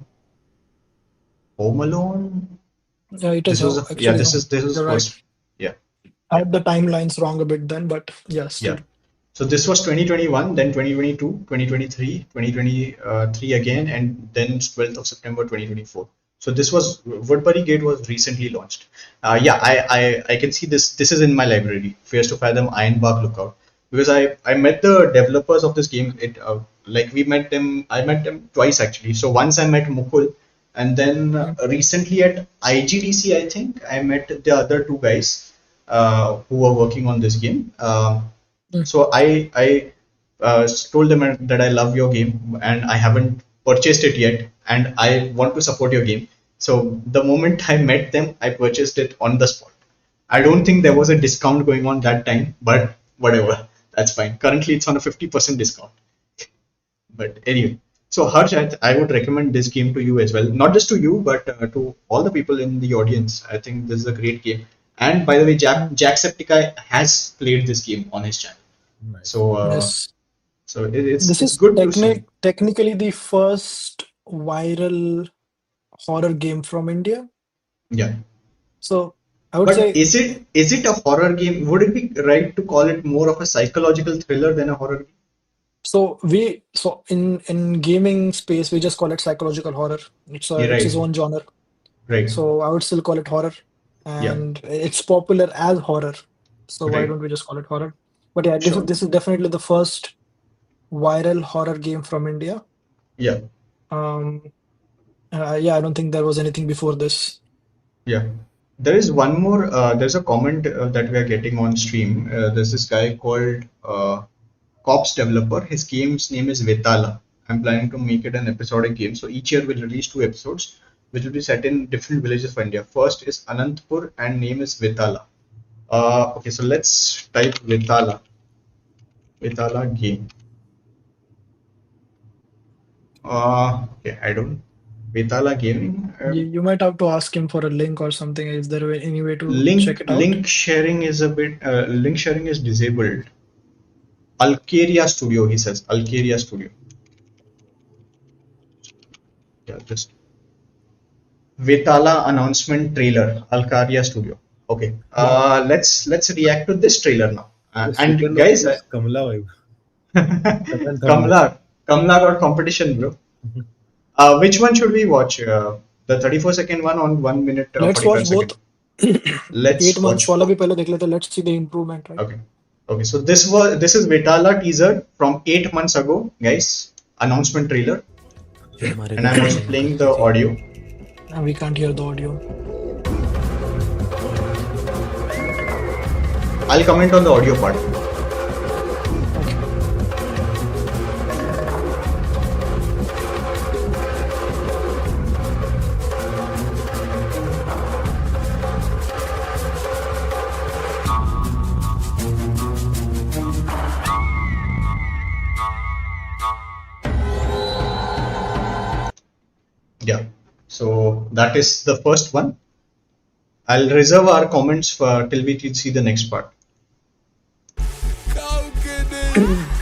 Home Alone. Yeah, it is. This was No, a, yeah. actually, no. This is You're right. first. Yeah. I had the timelines wrong a bit then, but yeah, Yeah. still. So this was 2021, then 2022, 2023, 2023 again, and then 12th of September 2024. So this was Woodbury Gate was recently launched. Yeah, I can see this. This is in my library. Fears to Fathom, Ironbark Lookout, because I met the developers of this game. Like we met them. I met them twice actually. So once I met Mukul, and then Mm, recently at IGDC, I think I met the other two guys who were working on this game. mm. So I told them that I love your game and I haven't purchased it yet, and I want to support your game. So the moment I met them, I purchased it on the spot. I don't think there was a discount going on that time, but whatever, that's fine. Currently, it's on a 50% discount. But anyway, so Harsh, I would recommend this game to you as well. Not just to you, but to all the people in the audience. I think this is a great game. And by the way, Mm. Jacksepticeye has played this game on his channel. Nice. So Yes. This it's is good to see. technically the first viral horror game from India. Yeah. So I would But say is it a horror game? Would it be right to call it more of a psychological thriller than a horror game? so in gaming space we just call it psychological horror. Yeah, It's his right. own genre. Right. So I would still call it horror, Yeah. and it's popular as horror. So why Right. don't we just call it horror? But yeah, this is Sure. this is definitely the first viral horror game from India. Yeah. Um, yeah, I don't think there was anything before this. Yeah. There is one more. There's a comment that we are getting on stream. There's this guy called Cops Developer. His game's name is Vetala. I'm planning to make it an episodic game. So each year we'll release 2 episodes, which will be set in different villages of India. First is Anantpur and name is Vetala. Okay, so let's type Vetala. Vetala game. Okay, I don't. Vetala gaming. You might have to ask him for a link or something. Is there any way to check Link it out? sharing is a bit. Link sharing is disabled. Alkeria Studio, he says. Alkeria Studio. Yeah, just Vetala announcement trailer. Alkeria Studio. Okay. Yeah. Let's react to this trailer now. The And second one guys, was Kamala vibe. Second, third one. Kamla got competition, bro. Which one should we watch? The 34-second one on 1 minute Let's 45 watch second. both. Let's 8 months watch. वाला भी पहले देख लेते. Let's see the improvement, right? Okay. Okay. So this is Vetala teaser from 8 months ago, guys. Announcement trailer. And I'm also playing the audio. And we can't hear the audio. I'll comment on the audio part. Okay. Yeah. So that is the first one. I'll reserve our comments for till we see the next part.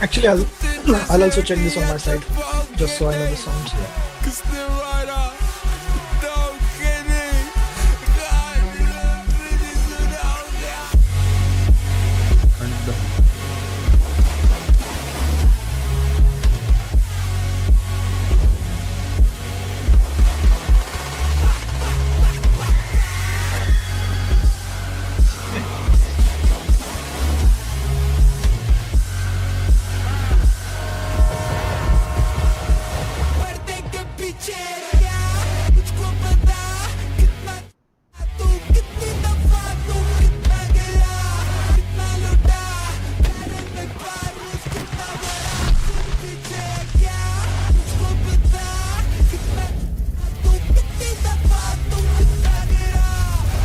Actually, I'll also check this on my side, just so I know the sounds. And the पर्दे के पीछे क्या मुझको पता कितना तू कितनी दफा तू कितना गिरा कितना लुटा प्यारे में बारूद कितना बड़ा तू पीछे क्या मुझको पता कितना तू कितनी दफा तू कितना गिरा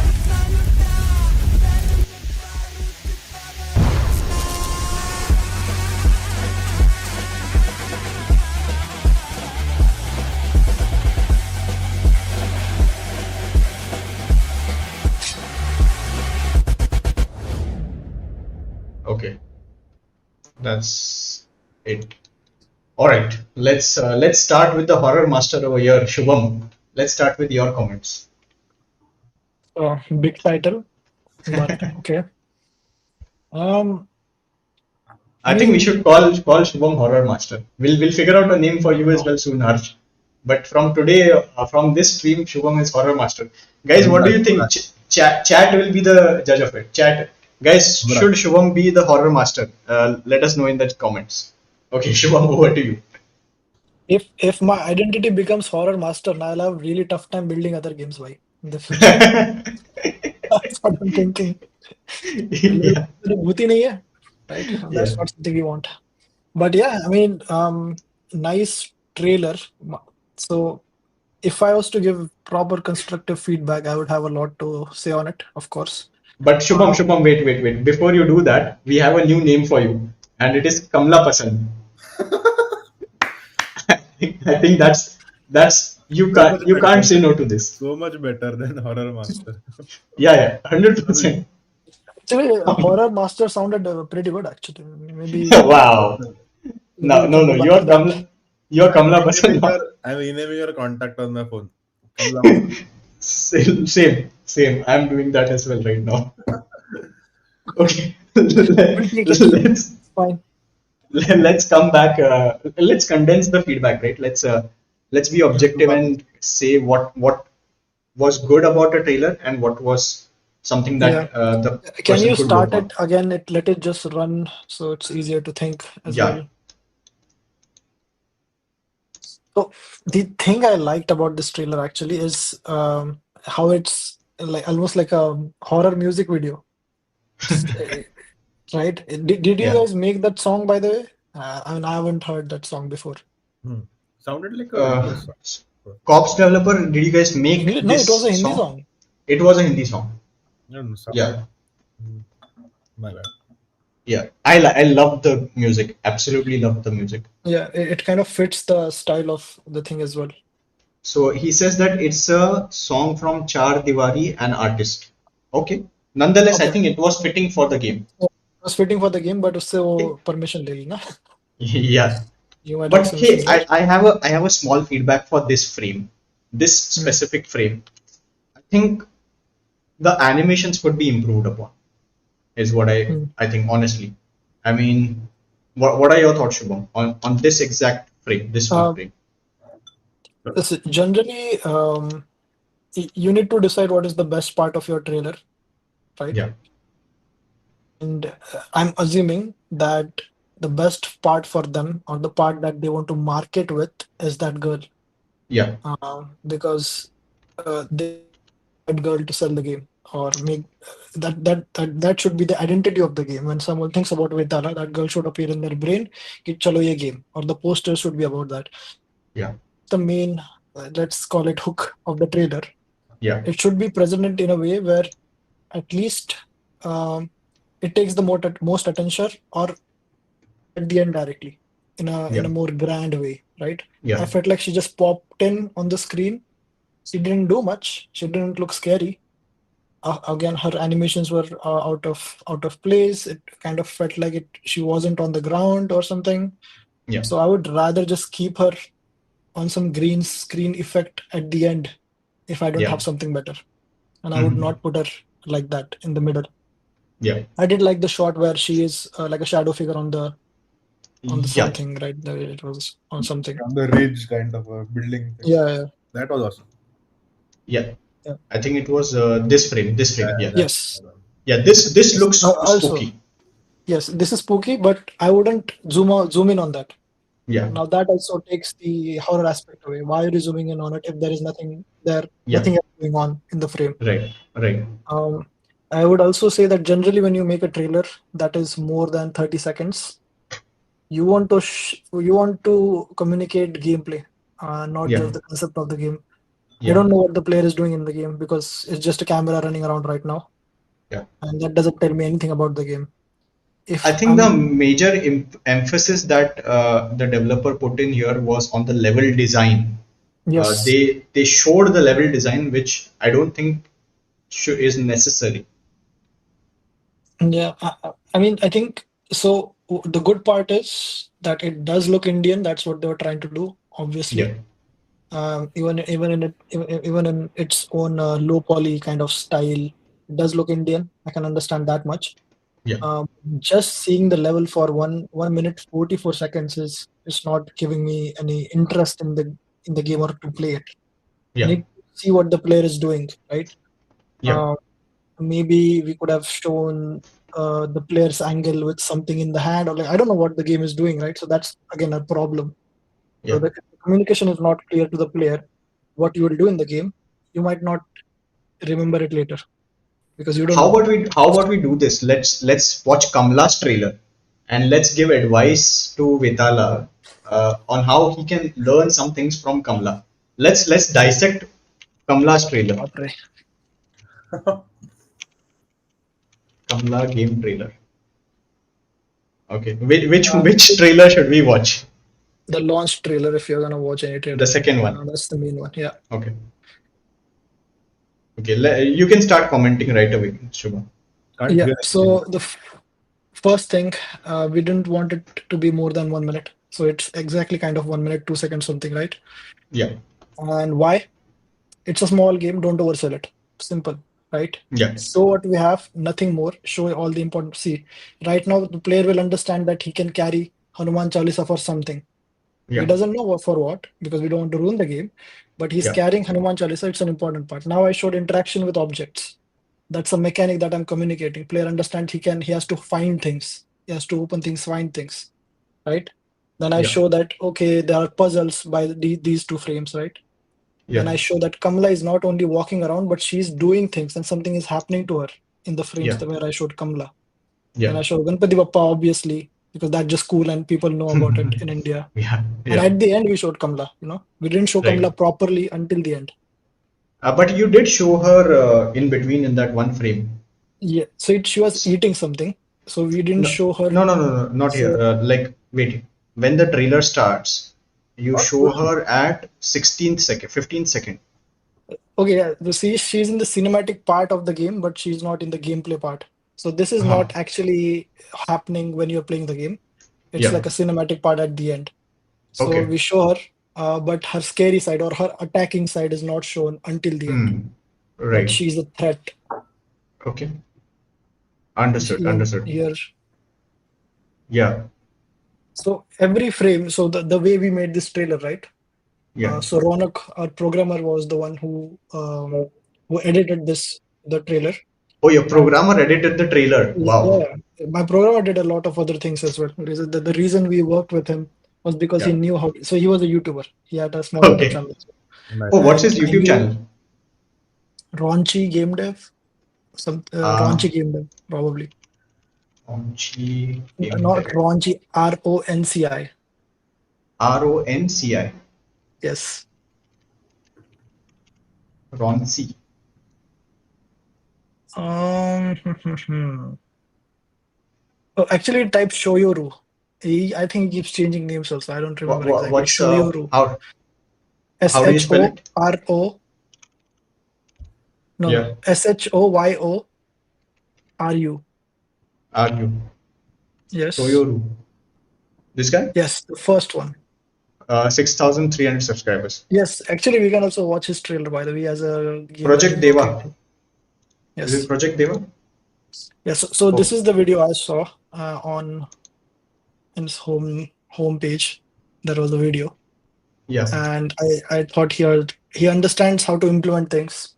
कितना लुटा प्यारे में बारूद कितना Okay, that's it. All right, let's start with the horror master over here, Shubham. Let's start with your comments. Big title, but okay. Um, I think we should call Shubham horror master. We'll figure out a name for you as well soon, Harsh. But from today, from this stream, Shubham is horror master. Guys, what do you think? Chat will be the judge of it. Chat, guys, should Shubham be the horror master? Let us know in the comments. Okay, Shubham, over to you. if my identity becomes horror master, now I'll have really tough time building other games, why in the future. That's what I'm thinking. Yeah. भूति नहीं है, right? That's Yeah. not something we want. But yeah, I mean, nice trailer. So if I was to give proper constructive feedback, I would have a lot to say on it, of course. But Shubham, wait. Before you do that, we have a new name for you, and it is Kamla Pasand. I think that's you can't say no to this. so much better than horror master. Yeah, 100%. Actually, horror master sounded pretty good. Actually, maybe. Wow. No, you're Kamla Pasand now. I'm renaming your contact on my phone. Kamala. Same. I'm doing that as well right now. Okay, let's Fine. let's come back. Let's condense the feedback, right? Let's be objective and say what was good about a trailer and what was something Yeah. that the Can person you could work start on. it again? Let it just run so it's easier to think as Yeah. well. So the thing I liked about this trailer actually is how it's like almost like a horror music video. It's, right? Did you Yeah. guys make that song by the way? I mean, I haven't heard that song before. Hmm. Sounded like a Uh, English song. Cops developer, did you guys make English? No, it was a this Hindi song? song. It was a Hindi song. No, no, sounded. Yeah. Hmm, my bad. Yeah. I love the music. Absolutely love the music. Yeah, it kind of fits the style of the thing as well. So he says that it's a song from Char Diwari, an artist. Okay. Nonetheless, I Okay. think it was fitting for the game. Yeah, I was waiting for the game, but उससे Okay. वो permission ले ली ना. Yeah. You might have But some hey, issues, right? I have a small feedback for this frame, this Hmm. specific frame. I think the animations could be improved upon, is what Hmm. I think honestly. I mean, what are your thoughts, Shubham, on this exact frame, this one Uh, frame? listen, generally, you need to decide what is the best part of your trailer, right? Yeah, And I'm assuming that the best part for them or the part that they want to market with is that girl, yeah, because they want that girl to sell the game or make that should be the identity of the game. When someone thinks about Vedala, that girl should appear in their brain. Ki chalo ye game, or the poster should be about that. yeah, The main, let's call it hook of the trailer. yeah, It should be presented in a way where at least um, it takes the most attention or at the end directly in yeah, a more grand way, right? yeah, I felt like she just popped in on the screen. She didn't do much. She didn't look scary. Again, her animations were out of place. It kind of felt like it she wasn't on the ground or something. yeah, So I would rather just keep her on some green screen effect at the end if I don't yeah, have something better. And I would mhm, not put her like that in the middle. yeah, I did like the shot where she is like a shadow figure on the yeah, something, right? It was on something. On the ridge kind of a building thing. Yeah, yeah, That was awesome. yeah. yeah. I think it was this frame, this Yeah, frame. Yeah, Yes. yeah. This looks Also, spooky. yes, this is spooky, but I wouldn't zoom in on that. Yeah, Now that also takes the horror aspect away. Why are you zooming in on it if there is nothing there, yeah. nothing else going on in the frame? Right, right. Um, I would also say that generally when you make a trailer that is more than 30 seconds, you want to communicate gameplay, not Yeah, just the concept of the game. You yeah, don't know what the player is doing in the game because it's just a camera running around right now, yeah. and that doesn't tell me anything about the game. I If think the I'm major emphasis that the developer put in here was on the level design. Yes, They showed the level design, which I don't think is necessary. yeah, I mean, I think so. The good part is that it does look Indian. That's what they were trying to do, Yeah, obviously. Even in its own low poly kind of style, it does look Indian. I can understand that much. yeah, Um, just seeing the level for 1 minute 44 seconds is not giving me any interest in the game or to play it. I yeah, need to see what the player is doing, right? yeah, Uh, Maybe we could have shown the player's angle with something in the hand, or like I don't know what the game is doing, right? So that's again a problem. So yeah. the communication is not clear to the player what you will do in the game. You might not remember it later because you don't know. How about we do this? Let's watch Kamla's trailer and let's give advice to Vetala on how he can learn some things from Kamla. Let's dissect Kamla's trailer. Baapre. Kamla game trailer. Okay, which Uh, which trailer should we watch? the launch trailer, if you're gonna watch any The trailer, second one. that's the main one. Yeah. Okay. Okay, you can start commenting right away, Shubham. Can't Yeah. hear anything. So the first thing, we didn't want it to be more than 1 minute. So it's exactly kind of 1 minute, 2 seconds, something, right? Yeah, And why? It's a small game, don't oversell it. Simple, right? yeah, So what we have, nothing more. Show all the important. See, right now the player will understand that he can carry Hanuman Chalisa for something. He Yeah. doesn't know for what, because we don't want to ruin the game, but he's Yeah. carrying Hanuman Chalisa. It's an important part. Now I showed interaction with objects. That's a mechanic that I'm communicating. Player understands he has to find things. He has to open things, find things, right? Then I Yeah. show that, okay, there are puzzles by these two frames, right? Then Yeah. I show that Kamala is not only walking around, but she's doing things and something is happening to her in the frames Yeah. where I showed Kamala. Then Yeah. I show Ganpati Bappa, obviously, because that's just cool and people know about it in India. Yeah. And Yeah. at the end, we showed Kamala. We didn't show Right. Kamala properly until the end. But you did show her in between in that one frame. Yeah. So she was eating something. So we didn't No, show her. no, not here. So Like, wait. When the trailer starts, you Not show fully. her at 16th second, 15th second. okay, yeah, she's in the cinematic part of the game, but she's not in the gameplay part. So this is Uh-huh. not actually happening when you're playing the game. It's Yeah. like a cinematic part at the end. So Okay. we show her, but her scary side or her attacking side is not shown until the end. Hmm. But Right. she's a threat. Okay. Understood. Even Understood. here. Yeah. So every frame, so the way we made this trailer, right? Yeah. So Ronak, our programmer, was the one who edited the trailer. Oh, your And programmer edited the trailer. Wow. yeah, my programmer did a lot of other things as well. The reason we worked with him was because he Yeah. knew how. So he was a YouTuber. He had a small YouTube Okay. channel as well. Nice. Oh, what's his And I YouTube knew channel? Raunchy Game Dev, Uh, Raunchy Game Dev, probably. Onchi Game Not Dev. Raunchy, RONCI. RONCI. Yes. Ronci. Um, oh, actually, type Shoyoru. I think he keeps changing names also. I don't remember exactly. What's Shoyoru. how do you spell it? SHORO. No, Yeah. SHOYORU. Are you Yes. Toyoru? This guy? Yes, the first one. 6,300 subscribers. Yes, actually, we can also watch his trailer, by the way, as a game that Project he's working Deva. to. Is it Yes. Project Deva? Yes. So this Oh, is the video I saw on in his home page. That was the video, yeah. and I thought he understands how to implement things.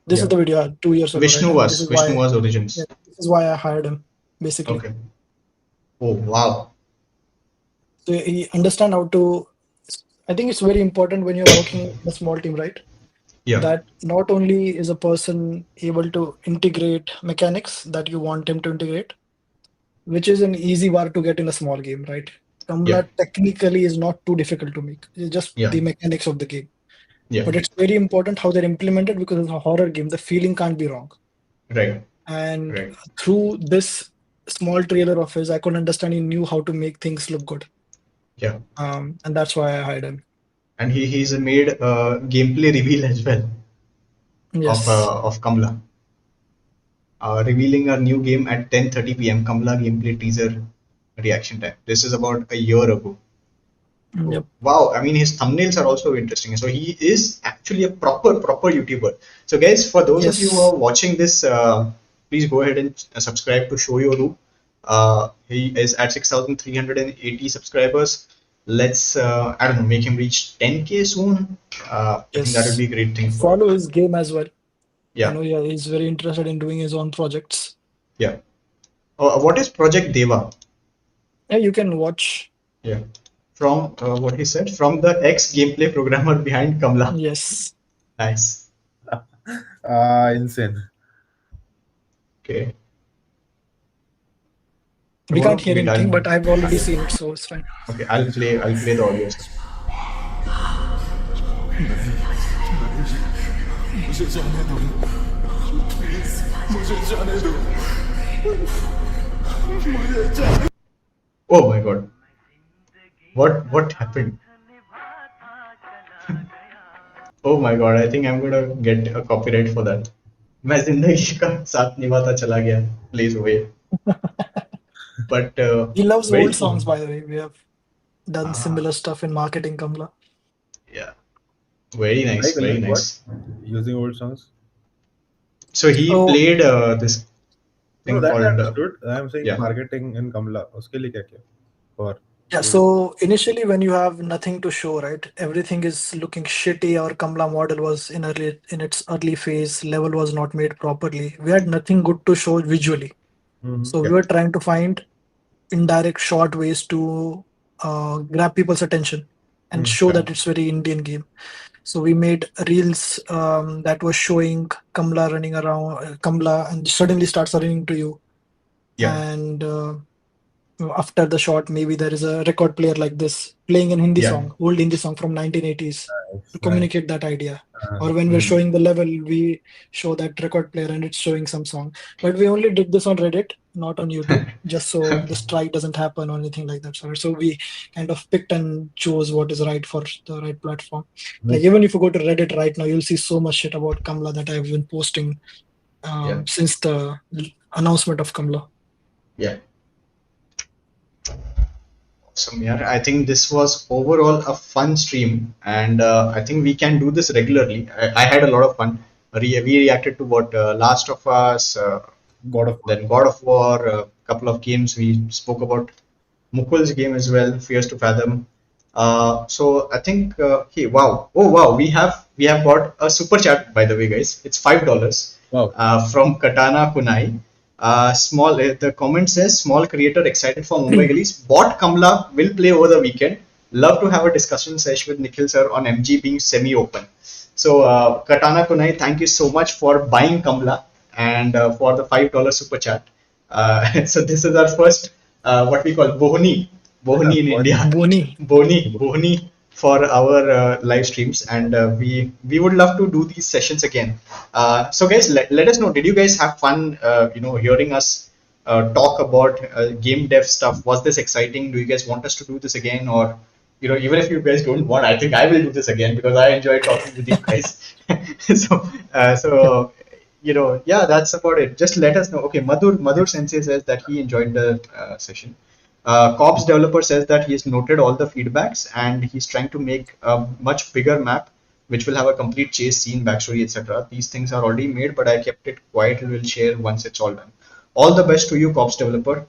This is Yeah. the video 2 years ago, right? And this is why Vishnuva's origins. yeah, this is why I hired him, basically. Okay. Oh, wow. So he understand how to. I think it's very important when you're working in a small team, right? Yeah. That not only is a person able to integrate mechanics that you want him to integrate, which is an easy bar to get in a small game, right? Yeah. Tumblr technically is not too difficult to make. It's just Yeah. the mechanics of the game. Yeah. But it's very important how they're implemented because it's a horror game. The feeling can't be wrong. Right. And Right. through this small trailer of his, I could understand he knew how to make things look good. Yeah. And that's why I hired him. And he's made a gameplay reveal as well Yes. of Kamla. Revealing a new game at 10:30 p.m. Kamla gameplay teaser reaction time. This is about a year ago. Yep. Wow, I mean his thumbnails are also interesting. So he is actually a proper YouTuber. So guys, for those of you who Yes. are watching this, please go ahead and subscribe to Shoyoru. He is at 6,380 subscribers. Let's I don't know, make him reach 10K soon. I think that would Yes. be a great thing for Follow his game as well. I yeah. know he's very interested in doing his own projects. Yeah. What is Project Deva? Yeah, you can watch. Yeah. From what he said, from the ex gameplay programmer behind Kamla. Yes. Nice. Insane. Okay. We Tomorrow can't hear we anything, done. but I've already seen it, so it's fine. Okay, I'll play the audio. मुझे जाने दो please मुझे जाने दो मुझे जाने Oh my god. What happened? Oh my god, I think I'm gonna get a copyright for that. मैं जिंदगी का साथ निभाता चला गया plays away. But He loves very old songs, cool. by the way. We have done similar stuff in marketing, Kamla. Yeah, very nice, very Like nice. what? Using old songs? So he Oh, played this No, thing that I called understood. I'm saying yeah. marketing in Kamla. उसके लिए क्या किया? For Yeah, so initially when you have nothing to show, right? Everything is looking shitty. Our Kamla model was in its early phase, level was not made properly. We had nothing good to show visually. Mhm. So we Yeah, were trying to find indirect short ways to grab people's attention and Mm. show yeah, that it's very Indian game. So we made reels that was showing Kamla running around, Kamla, and suddenly starts running to you. yeah, And after the shot, maybe there is a record player like this playing an Hindi yeah. song, old Hindi song from 1980s Nice, to nice. communicate that idea. Uh, Or when we're Mhm. showing the level, we show that record player and it's showing some song. But we only did this on Reddit, not on YouTube, just so the strike doesn't happen or anything like that. So we kind of picked and chose what is right for the right platform. Like makes even if you go to Reddit right now, you'll see so much shit about Kamla that I've been posting Yeah, since the announcement of Kamla. yeah. Awesome, yeah. I think this was overall a fun stream, and I think we can do this regularly. I had a lot of fun. We reacted to what Last of Us, God of War. then God of War, a couple of games. We spoke about Mukul's game as well, Fears to Fathom. So I think, hey, wow, oh wow, we have got a super chat, by the way, guys. It's $5 Wow. from Katana Kunai. The comment says small creator excited for Mumbai Gullies. Bot Kamla will play over the weekend. Love to have a discussion session with Nikhil sir on MG being semi-open. So Katana Kunai, thank you so much for buying Kamla and for the $5 super chat. So this is our first what we call Bohni in What? India, Boni. Bohni for our live streams, and we would love to do these sessions again. So guys, let us know. Did you guys have fun? Hearing us talk about game dev stuff. Was this exciting? Do you guys want us to do this again, or even if you guys don't want, I think I will do this again because I enjoy talking with you guys. So yeah, that's about it. Just let us know. Okay, Madhur Sensei says that he enjoyed the session. Cops developer says that he's noted all the feedbacks and he's trying to make a much bigger map which will have a complete chase scene, backstory, etc. These things are already made, but I kept it quiet and will share once it's all done. All the best to you, Cops developer.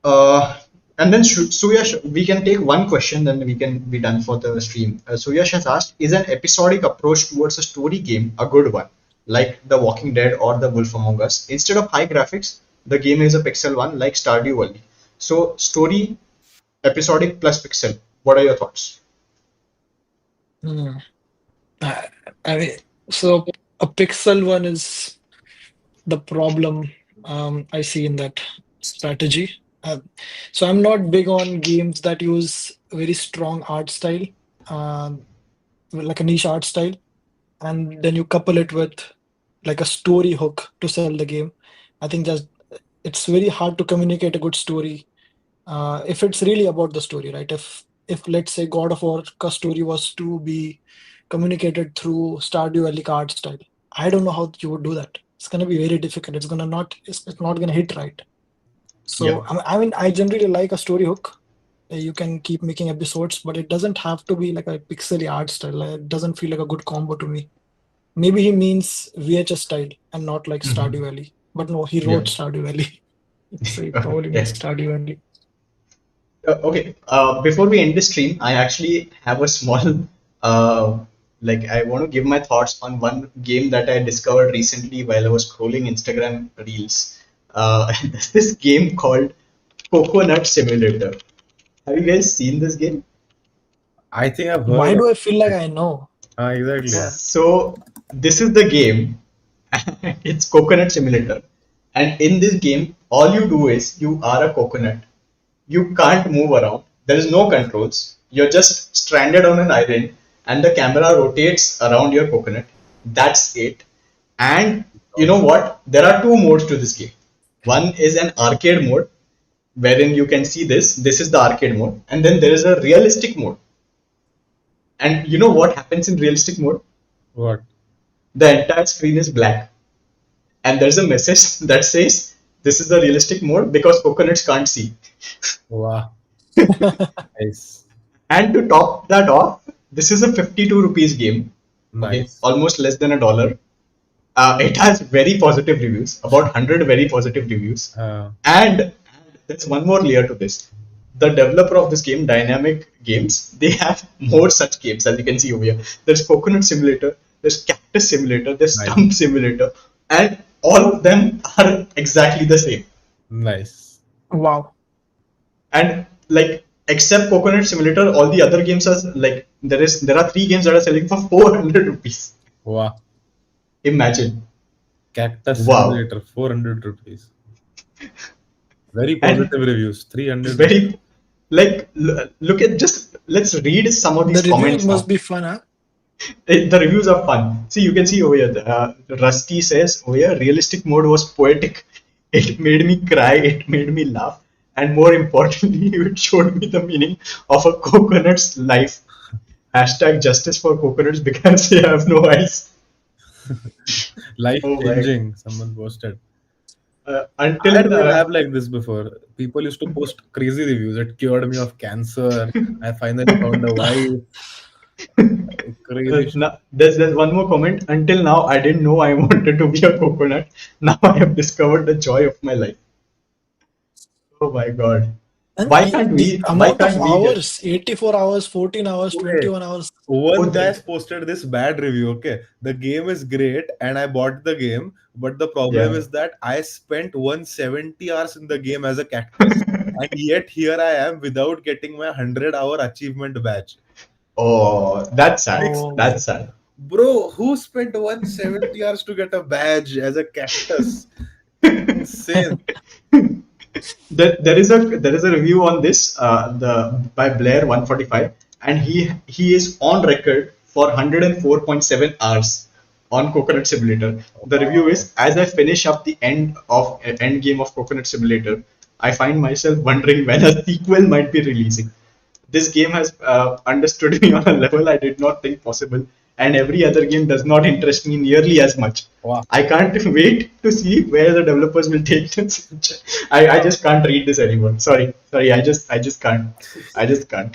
And then Suyash, we can take one question, then we can be done for the stream. Suyash has asked, is an episodic approach towards a story game a good one, like The Walking Dead or The Wolf Among Us? Instead of high graphics, the game is a pixel one, like Stardew Valley. So story, episodic plus pixel. What are your thoughts? Hmm. I I mean, so a pixel one is the problem I see in that strategy. Uh, so I'm not big on games that use very strong art style, um, like a niche art style, and then you couple it with like a story hook to sell the game. I think just it's very hard to communicate a good story if it's really about the story, right? If let's say God of War story was to be communicated through Stardew Valley art style, I don't know how you would do that. It's gonna be very difficult. It's not gonna hit right. Yeah. So I mean, I generally like a story hook. You can keep making episodes, but it doesn't have to be like a pixely art style. Like, it doesn't feel like a good combo to me. Maybe he means VHS style and not like Mhm. Stardew Valley. But no, he Yeah. wrote Stardew Valley. So he probably means Yeah. Stardew Valley. Okay. Before we end the stream, I actually have a small, I want to give my thoughts on one game that I discovered recently while I was scrolling Instagram Reels. There's this game called Coconut Simulator. Have you guys seen this game? I think I've Why heard of do I feel like it. I know? Exactly. Yeah. So this is the game. It's Coconut Simulator, and in this game, all you do is you are a coconut. You can't move around. There is no controls. You're just stranded on an island, and the camera rotates around your coconut. That's it. And you know what? There are two modes to this game. One is an arcade mode, wherein you can see this. This is the arcade mode, and then there is a realistic mode. And you know what happens in realistic mode? What? The entire screen is black, and there's a message that says this is the realistic mode because coconuts can't see. Wow. Nice. And to top that off, this is a 52 rupees game. Okay, Nice. almost less than $1. It has very positive reviews, about 100 very positive reviews. Uh, And there's one more layer to this. the developer of this game, Dynamic Games, they have more such games as you can see over here. There's Coconut Simulator, there's Cactus Simulator, there's Nice. Stump Simulator, and all of them are exactly the same. Nice. Wow. And like except Coconut Simulator, all the other games are like there are 3 games that are selling for 400 rupees. Wow. Imagine. Cactus Wow. Simulator, 400 rupees. Very And positive reviews, 300. very like look at just let's read some of The these reviews comments must now. be fun, huh? The reviews are fun. See, you can see over here. Rusty says, "Oh yeah, realistic mode was poetic. It made me cry. It made me laugh, and more importantly, it showed me the meaning of a coconut's life. Hashtag justice for coconuts because they have no eyes." Life Oh my. changing, someone posted. I Until didn't have like this before. People used to post crazy reviews. It cured me of cancer. I finally found a wife. Crazy shit. there's one more comment. Until now, I didn't know I wanted to be a coconut. Now I have discovered the joy of my life. Oh my god. And Why can't the we? Why amount of can't we get? hours, 84 hours, 14 hours, Okay. 21 hours. One guy Okay. posted this bad review. Okay, the game is great, and I bought the game, but the problem Yeah. is that I spent 170 hours in the game as a cactus, and yet here I am without getting my 100-hour achievement badge. Oh, that's sad. Oh. That's sad. Bro, who spent 170 hours to get a badge as a cactus? Insane. There is a review on this the by Blair 145, and he is on record for 104.7 hours on Coconut Simulator. The review is, as I finish up the end game of Coconut Simulator, I find myself wondering when a sequel might be releasing. This game has understood me on a level I did not think possible, and every other game does not interest me nearly as much. Wow. I can't wait to see where the developers will take this. I just can't read this anymore. Sorry. I just can't. I just can't.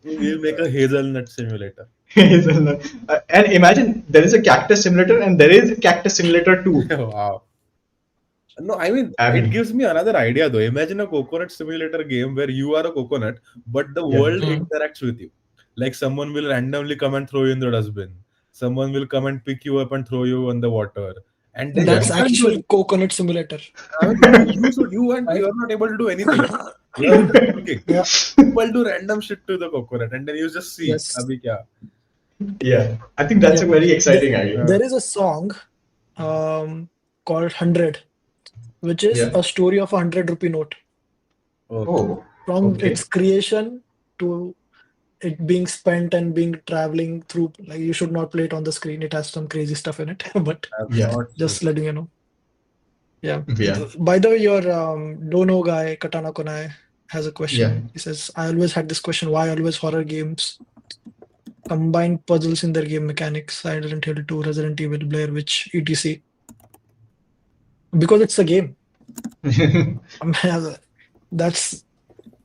We'll make a hazelnut simulator. And imagine there is a Cactus Simulator and there is a Cactus Simulator 2. Wow. No, I mean, I mean- it gives me another idea though. Imagine a coconut simulator game where you are a coconut, but the Yeah. world Mhm. interacts with you. Like someone will randomly come and throw you in the dustbin. Someone will come and pick you up and throw you on the water. And then That's you can't do actually anything. Coconut Simulator. I mean, you are not able to do anything. You are just looking. Yeah. People do random shit to the coconut, and then you just see. Yes. Abhi kya? Yeah, I think that's a Yeah. very exciting idea. There is a song called 100, which is Yeah. a story of a 100 rupee note. Okay. Oh, From Okay. its creation to it being spent and being traveling through. Like, you should not play it on the screen. It has some crazy stuff in it. But I've Yeah. not just letting you know. Yeah. Yeah. By the way, your Dono guy, Katana Konai, has a question. Yeah. He says, I always had this question, why always horror games combine puzzles in their game mechanics? Silent Hill 2, Resident Evil, Blair Witch, etc. Because it's a game. I mean, that's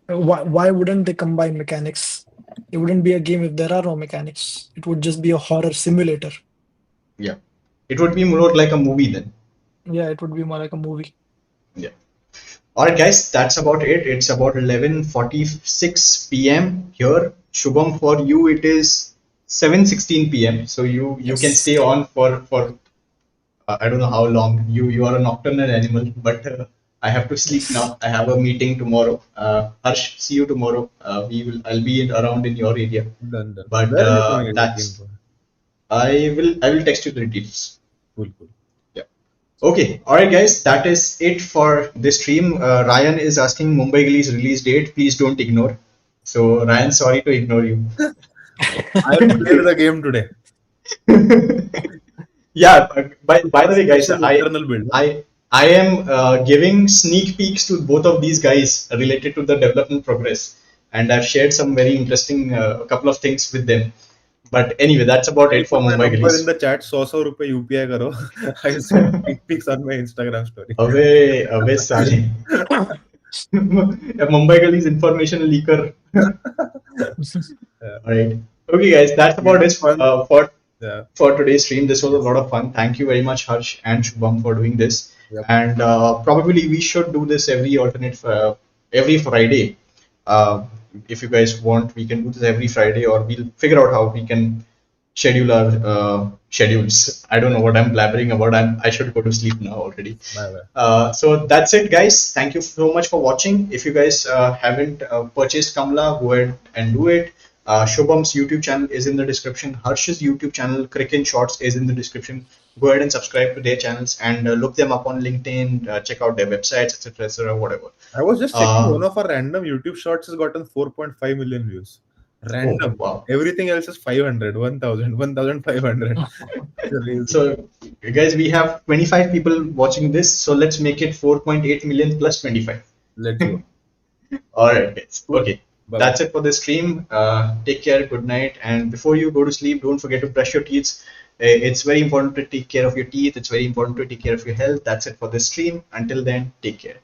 why wouldn't they combine mechanics? It wouldn't be a game if there are no mechanics. It would just be a horror simulator. Yeah. It would be more like a movie then. Yeah, it would be more like a movie. Yeah. All right, guys, that's about it. It's about 11:46 p.m. here. Shubham, for you it is 7:16 p.m. So you can Yes. stay on for I don't know how long. You are a nocturnal animal, but I have to sleep Yes. now. I have a meeting tomorrow. Harsh, see you tomorrow. I'll be around in your area. done. But Where are you going that's again? I will text you the details. Cool. Okay, all right, guys, that is it for this stream. Ryan is asking Mumbai Gilly's release date. Please don't ignore. So, Ryan, sorry to ignore you. I played the game today. Yeah, by the way, guys, Special internal build. I am giving sneak peeks to both of these guys related to the development progress, and I've shared some very interesting couple of things with them. But anyway, that's about it for My Mumbai number Gillies. in the chat, 100 rupees UPI karo. I sent sneak peeks on my Instagram story. Away, Sale. Mumbai Gully's information leaker. All right. Okay, guys, that's about it Fun. Yeah. for today's stream. This was a lot of fun. Thank you very much, Harsh and Shubham, for doing this. Yep. And probably we should do this every Friday. If you guys want, we can do this every Friday, or we'll figure out how we can schedule our schedules. I don't know what I'm blabbering about. I should go to sleep now already. Bye bye. So that's it, guys. Thank you so much for watching. If you guys haven't purchased Kamla, go ahead and do it. Shubham's YouTube channel is in the description. Harsh's YouTube channel, Cricket Shorts, is in the description. Go ahead and subscribe to their channels and look them up on LinkedIn. Check out their websites, etc., etc., whatever. I was just checking, Uh, one of our random YouTube shorts has gotten 4.5 million views. Random. wow. Everything else is 500, 1000, 1500. So, guys, we have 25 people watching this, so let's make it 4.8 million plus 25. Let's go. All right, guys. Okay. Bye. That's it for this stream. Take care, good night, and before you go to sleep, don't forget to brush your teeth. It's very important to take care of your teeth. It's very important to take care of your health. That's it for this stream. Until then, take care.